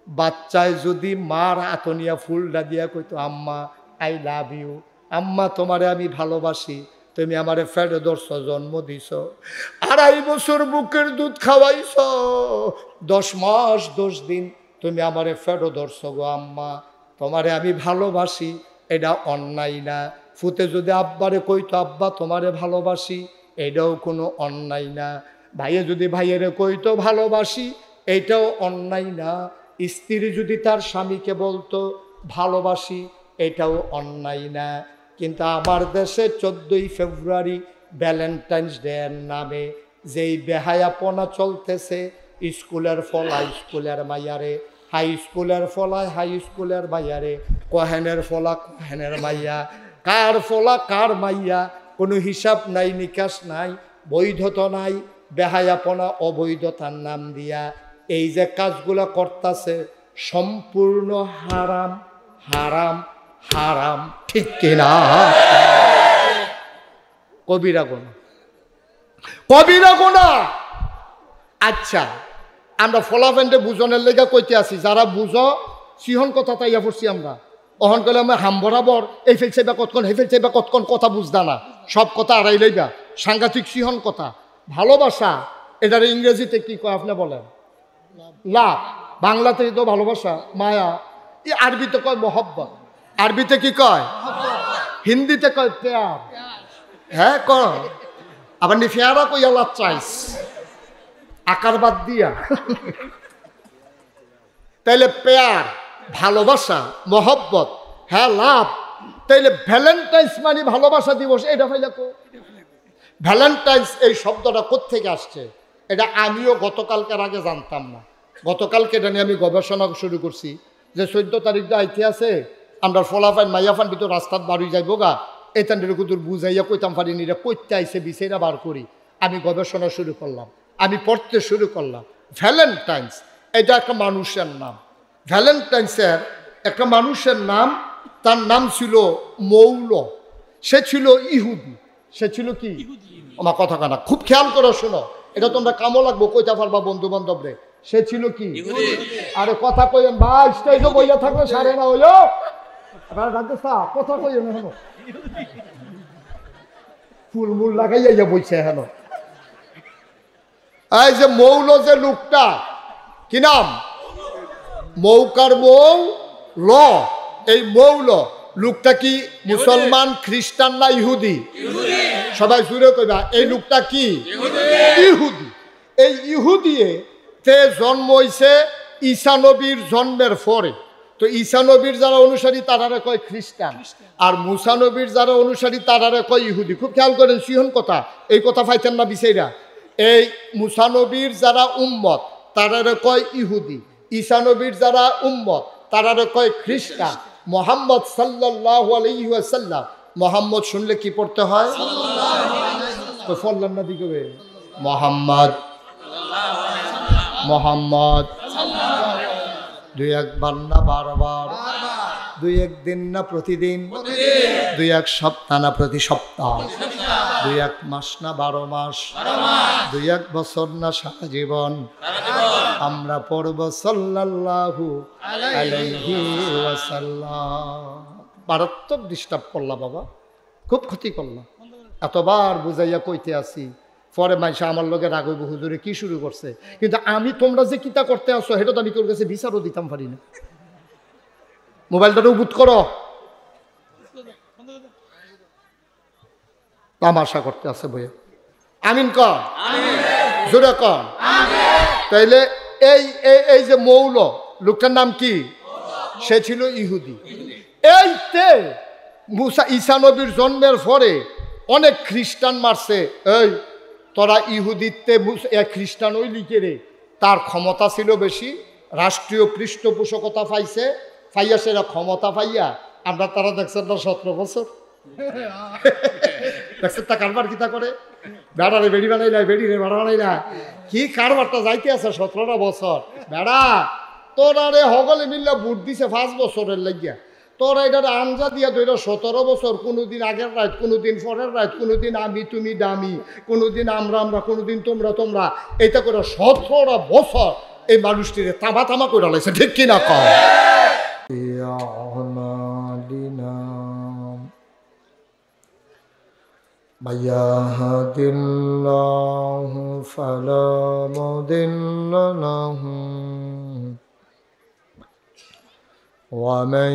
Speaker 1: বাচ্চায় যদি মার আতনিয়া ফুলটা দিয়া কইতো, আম্মা আই লাভ ইউ, আম্মা তোমারে আমি ভালোবাসি, তুমি আমারে ফেডে ধরছ, জন্ম দিছ, 2.5 বছর বুকের দুধ খাওয়াইছ, 10 মাস 10 দিন তুমি আমারে ফেডো ধরছ গো আম্মা, তোমারে আমি ভালোবাসি, এটা অন্যায় না। ফুতে যদি আব্বারে কইতো, আব্বা তোমারে ভালোবাসি, এটাও কোনো অন্যায় না। ভাইয়ে যদি ভাইয়েরে কইতো ভালোবাসি, এটাও অন্যায় না। স্ত্রী যদি তার স্বামীকে বলতো ভালোবাসি, এটাও অন্যায় না। কিন্তু আমার দেশে 14ই ফেব্রুয়ারি ভ্যালেন্টাইন্স ডে এর নামে যেই বেহায়াপনা চলতেছে, স্কুলের ফলায় স্কুলের মাইয়ারে, হাই স্কুলের ফলায় হাই স্কুলের মাইয়ারে, কহেনের ফলা কহেনের মাইয়া, কার ফলা কার মাইয়া, কোনো হিসাব নাই, নিকাশ নাই, বৈধতা নাই, বেহায়াপনা অবৈধতার নাম দিয়া এই যে কাজগুলা করতেছে সম্পূর্ণ হারাম, হারাম, হারাম, ঠিক কিনা? কবিরা গুনাহ, কবিরা গুনাহ। আচ্ছা, আমরা ফলাফেন্ডে বুঝনের লেগে কইতে আছি, যারা বুঝো সিহন কথা তাইয়া পড়ছি আমরা। অহন করলে আমরা হাম বরাবর এই ফেলছে বা কতক্ষণ, হে ফেলছে বা কতক্ষণ, কথা বুঝদা না, সব কথা আড়াই লইবা, সাংঘাতিক সিহন কথা। ভালোবাসা এটার ইংরেজিতে কি কয় আপনি বলেন? লাভ। বাংলাতে তো ভালোবাসা, মায়া। আরবিতে কয় মহব্বত। আরবিতে কি কয়? হিন্দিতে কয় প্যার। হ্যাঁ কর, আবার নি ফেয়ারা কই আল্লাহ চাইস আকার বাদ দিয়া। তাইলে প্যার, ভালোবাসা, মহব্বত, হ্যাঁ লাভ। তাইলে ভ্যালেন্টাইন্স মানে ভালোবাসা দিবস, এটা ফাইলা কো? ভ্যালেন্টাইন্স এই শব্দটা কোত্থেকে আসছে এটা আমিও গতকালকের আগে জানতাম না। গতকালকে এটা নিয়ে আমি গবেষণা শুরু করছি যে 14 তারিখ আইতে আছে, আমরা ফলাফাইন মাইয়াফান ভিতর রাস্তাত বাড়ি যাইবো গা, এতান কুতুর বুঝাইয়া কইতাম পারিনি, রে কইতে আইসে বিছেরা বার করি। আমি গবেষণা শুরু করলাম, আমি পড়তে শুরু করলাম। ভ্যালেন্টাইন্স এটা একটা মানুষের নাম। ভ্যালেন্টাইন্সের একটা মানুষের নাম, তার নাম ছিল মৌল। সে ছিল ইহুদি, সে ছিল কি? আমার কথা কানা খুব খেয়াল করে শোনো, এটা তোমরা কামো লাগবো, কইতা পারবা বন্ধু বান্ধব রে। সে ছিল কি? আরে কথা কইেন ভাই, স্টেজে বইয়া থাকলে সারে না হইলো কথা কইেন এখন ফুলমুল লাগাইয়া বইছে এখন। এই যে মৌল যে লোকটা, কি নাম? মৌকার মৌ ল, এই মৌল লোকটা কি মুসলমান, খ্রিস্টান না ইহুদি? সবাই জুড়ে কইবা, এই লোকটা কি? ইহুদি। এই ইহুদিয়ে তে জন্ম হইছে ঈসা নবীর জন্মের পরে। তো ঈসা নবীর যারা অনুসারী তারারে কয় খ্রিস্টান, আর মুসা নবীর যারা অনুসারী তারারে কয় ইহুদি। খুব খেয়াল করেন, সিহন কথা, এই কথা পাইতেন না বিচাইরা। এই মুসা নবীর যারা উম্মত তারারে কয় ইহুদি, ঈসা নবীর যারা উম্মত তারারে কয় খ্রিস্টান। মোহাম্মদ সাল্লাল্লাহু আলাইহি ওয়াসাল্লাম, মোহাম্মদ শুনলে কি পড়তে হয়? তো ফল্লাম না দিকে মোহাম্মদ মোহাম্মদ, দুই একবার না বারবার, দুই এক দিন না প্রতিদিন, দুই এক সপ্তাহ না প্রতি সপ্তাহ, দুই এক মাস না 12 মাস, দুই এক বছর না সারা জীবন আমরা পড়ব সাল্লাল্লাহু আলাইহি ওয়াসাল্লাম। মারাত্মক ডিস্টার্ব করলা বাবা, খুব ক্ষতি করলাম। এতবার বুঝাইয়া কইতে আসি, পরে মাইসা আমার লগে রাগ হইব, হুজুরে কি শুরু করছে। কিন্তু আমি তোমরা যে কিতা করতে আসো সেটা তো আমি তোর কাছে বিচারও দিতাম পারি না। মোবাইলটা উবুত করো, তামাশা করতে আছে বইয়ে। আমিন কর, জোরে কর। তাইলে এই এই যে মৌল লোকটার নাম কি? সে ছিল ইহুদি। এইতে মুসা ঈসা নবীর জন্মের পরে অনেক খ্রিস্টান মারছে। এই তোরা ইহুদিত্বে খ্রিস্টান ওই লিখে রে, তার ক্ষমতা ছিল বেশি, রাষ্ট্রীয় পৃষ্ঠপোষকতা পাইছে, পাইয়া সেরা ক্ষমতা পাইয়া আমরা তারা দেখছেন না 17 বছর দেখছেন তা কারবার কিতা করে, বেড়ারে বেড়ি বানাইলাই, বেড়ি রে বেড়া বানাইলা, কি কারবারটা যাইতে আছে 17টা বছর। বেড়া তোরা রে হগলে মিল্লা বুট দিছে 5 বছরের লাগিয়া, তোরা এটার আঞ্জা দিয়া ধরে 17 বছর, কোনোদিন আগের রাত, কোনোদিন পরের রাত, কোনোদিন আমি তুমি দামি, কোনোদিন আমরা আমরা, কোনোদিন তোমরা তোমরা, এটা করে 17টা বছর এই মানুষটিরে তামা তামা করে লাইছে, ঠিক কিনা কম? মাইয়াহাদিল্লাহু ফালা মুদিল্লা লাহু ومن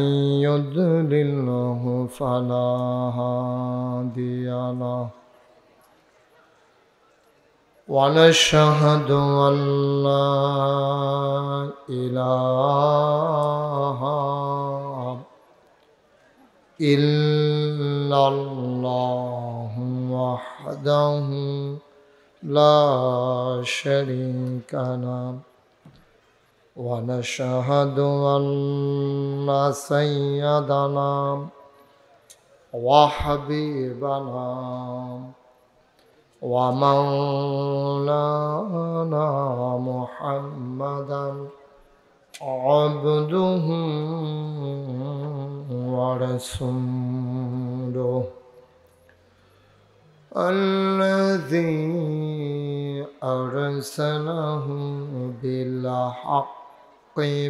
Speaker 1: يضلله فلا هادي له ونشهد أن لا إله إلا الله وحده لا شريك له ونشهد أن سيدنا وحبيبنا ومولانا محمدا عبده ورسوله الذي أرسله بالحق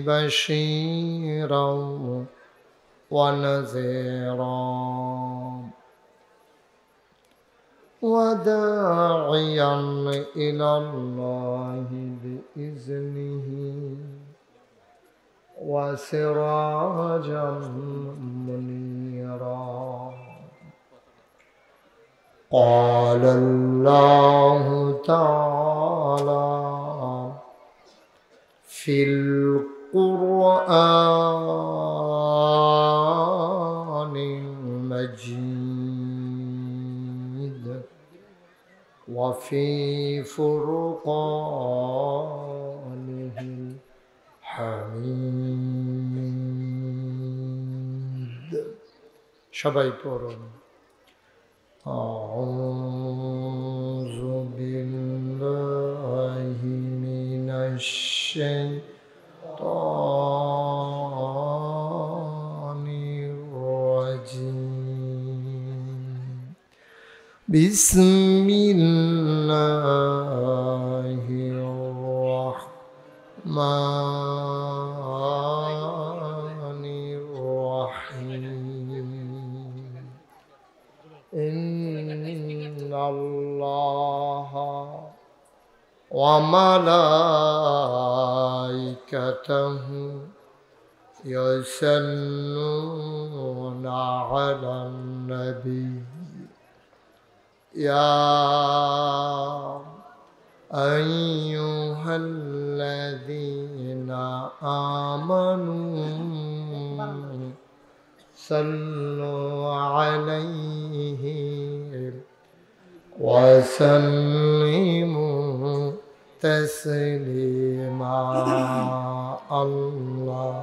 Speaker 1: بشيرا ونذيرا وداعيا إلى الله بإذنه وسراجا منيرا. قال الله تعالى في القرآن المجيد وفي فرقانه الحميد. সবাই পড়ুন أعوذ بالله من الشيطان الرجيم بسم الله الرحمن الرحيم إن الله وملائكته يصلون على النبي يا أيها الذين آمنوا صلوا عليه وسلموا تسليما اللهم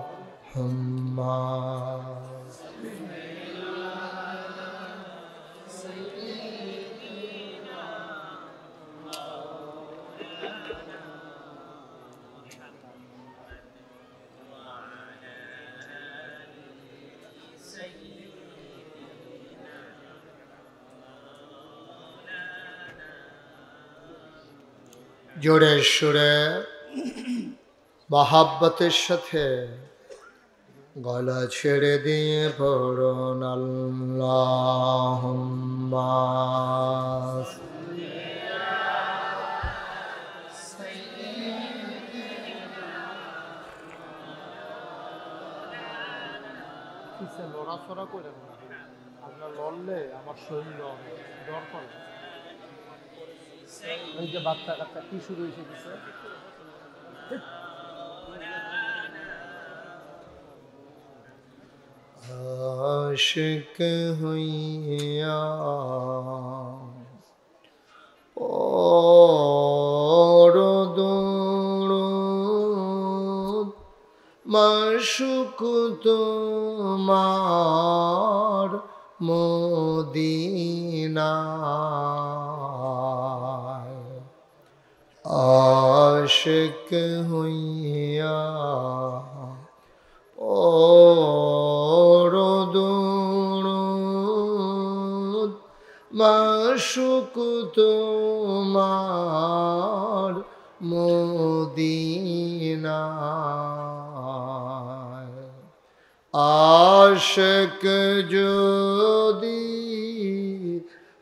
Speaker 1: জোরে সুরে মহাব্বতের সাথে গলা ছেড়ে দিয়ে পড়ুন আল্লাহুম্মা লড়াচড়া করে আপনার লড়লে আমার শরীর ডর করে। ওই যে বাচ্চা কাচ্চা কি শুরু হয়েছে কিছু আশিক হইয়া দৌড় মাশুক তোমার মদিনা আশিক হইয়া দৌড় মাশুক তোমার মদিনা আশিক যদি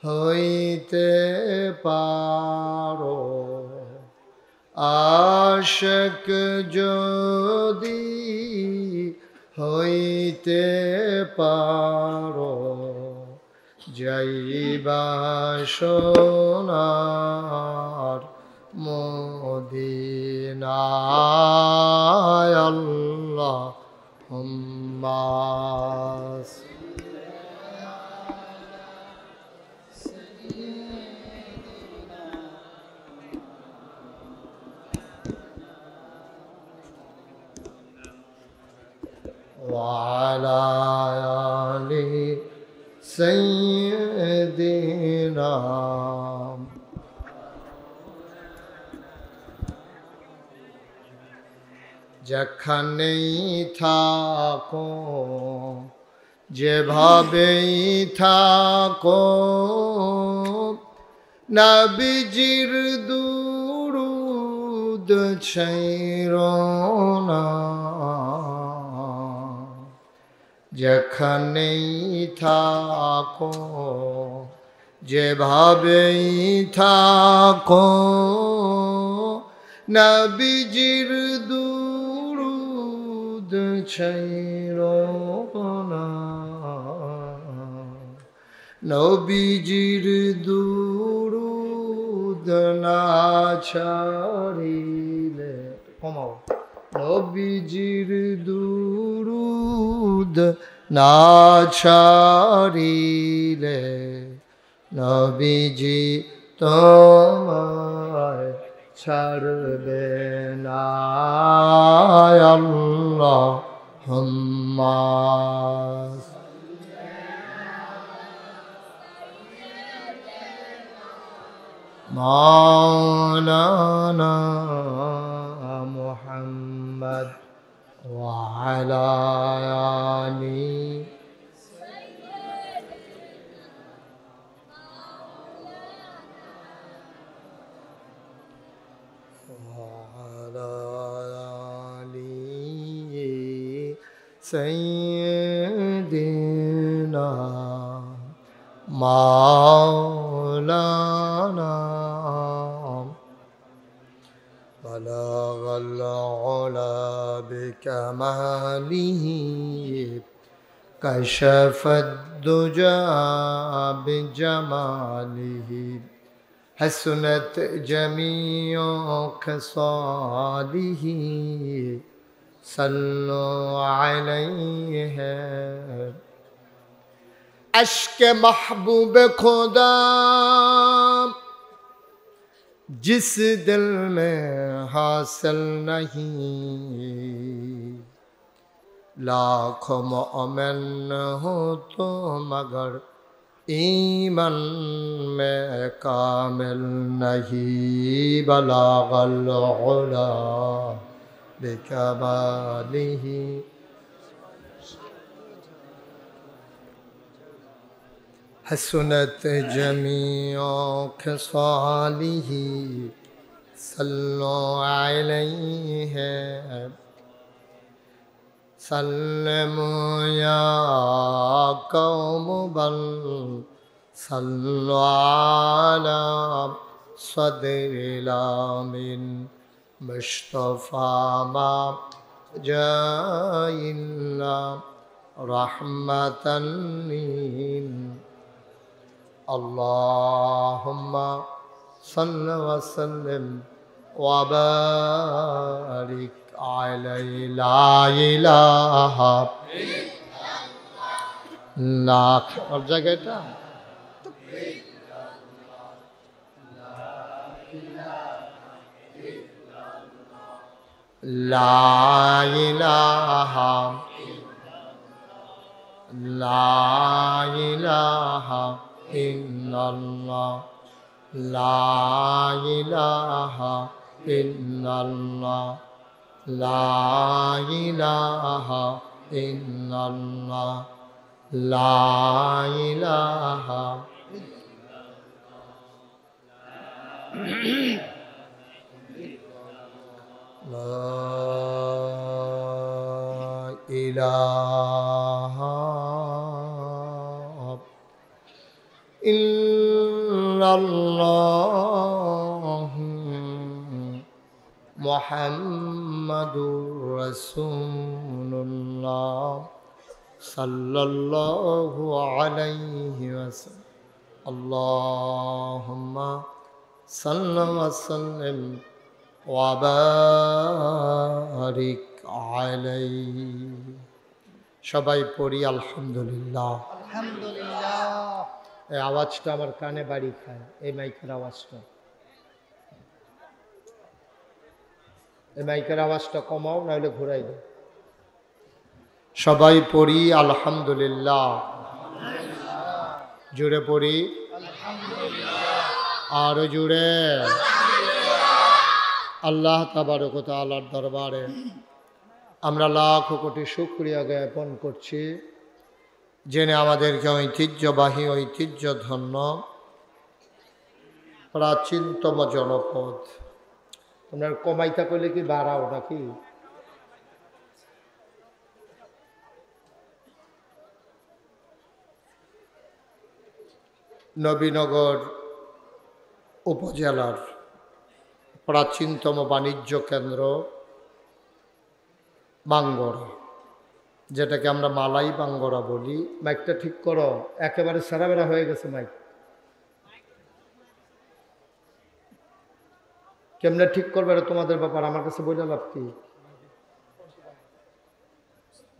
Speaker 1: হইতে পারো আশিক যদি হইতে পারো যাইবা সোনার মদিনায় আল্লাহুম্মা وعلى آل سيدنا যেখানেই থাকো যেভাবেই থাকো নবীজির দুরূদ ছাইরো না যেখানেই থাকো যেভাবেই থাকো নবীজির দুরূদ ছাইরো না নবীজির দুরূদ না ছাড়িলে কমাও নবীজির দুরূদ না ছাড়িলে নবীজি তোমায় ছাড়বে না আল্লাহুম্মা মাওলানা মুহাম্মদ ওয়া আলা আলি سيدنا مولانا بلغ العلا بكماله كشف الدجى بجماله حسنت جميع خصاله صلوا عليه عشق محبوب خدا जिस दिल में हासिल नहीं लाखों मोमिन हो तो मगर ईमान में कामिल नहीं बलागल उला बिकमालिही हसनत जमीओ खसालिही सल्लो अलैहि सल्लमु या कौम बल सल्लो अला सदरिल आमीन मुस्तफा मा जाइल्ला रहमतन लिल अल्लाहुम्मा सल्लि व सल्लिम व बारिक अलैहि ला इलाहा इल्लल्लाह और जगहটা ला इलाहा इल्लल्लाह ला इलाहा इल्लल्लाह ला इलाहा इल्लल्लाह ला इलाहा ला इलाहा इल्लल्लाह मुहम्मदुर रसूलुल्लाह सल्लल्लाहु अलैहि वसल्लम अल्लाहुम्मा सल्लि व सल्लिम व बारिक अलैहि সবাই পড়ি আলহামদুলিল্লাহ আলহামদুলিল্লাহ এই আওয়াজটা আমার কানে বাড়ি খায় এই মাইকের আওয়াজটা কমাও নাহলে ঘুরাই দাও সবাই পড়ি আলহামদুলিল্লাহ জুড়ে পড়ি আলহামদুলিল্লাহ আরো জুড়ে আল্লাহ তাবারক ওয়া তাআলার দরবারে আমরা লাখ কোটি শুকরিয়া জ্ঞাপন করছি যিনি আমাদেরকে ঐতিহ্যবাহী ঐতিহ্যধন্য প্রাচীনতম জনপদ তোমরা কমাইতা করলে কি বাড়াও নাকি নবীনগর উপজেলার প্রাচীনতম বাণিজ্য কেন্দ্র বাঙ্গরা যেটাকে আমরা মালাই বাঙ্গরা বলি মাইকটা ঠিক করো একেবারে সেরাবেরা হয়ে গেছে মাইক কেমনে ঠিক করবে এটা তোমাদের ব্যাপার আমার কাছে বলে লাভ কি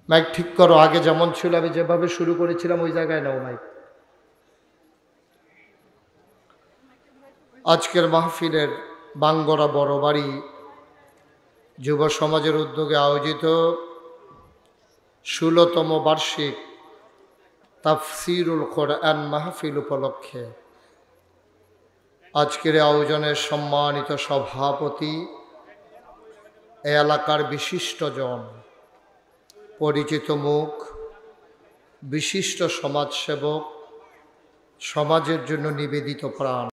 Speaker 1: মাইক ঠিক করো আগে যেমন ছিল আমি যেভাবে শুরু করেছিলাম ওই জায়গায় নাও মাইক আজকের মাহফিলের বাঙ্গরা বড় বাড়ি যুব সমাজের উদ্যোগে আয়োজিত ১৬তম বার্ষিক তাফসিরুল কোরআন মাহফিল উপলক্ষে আজকের আয়োজনের সম্মানিত সভাপতি এই এলাকার বিশিষ্টজন পরিচিত মুখ বিশিষ্ট সমাজসেবক সমাজের জন্য নিবেদিত প্রাণ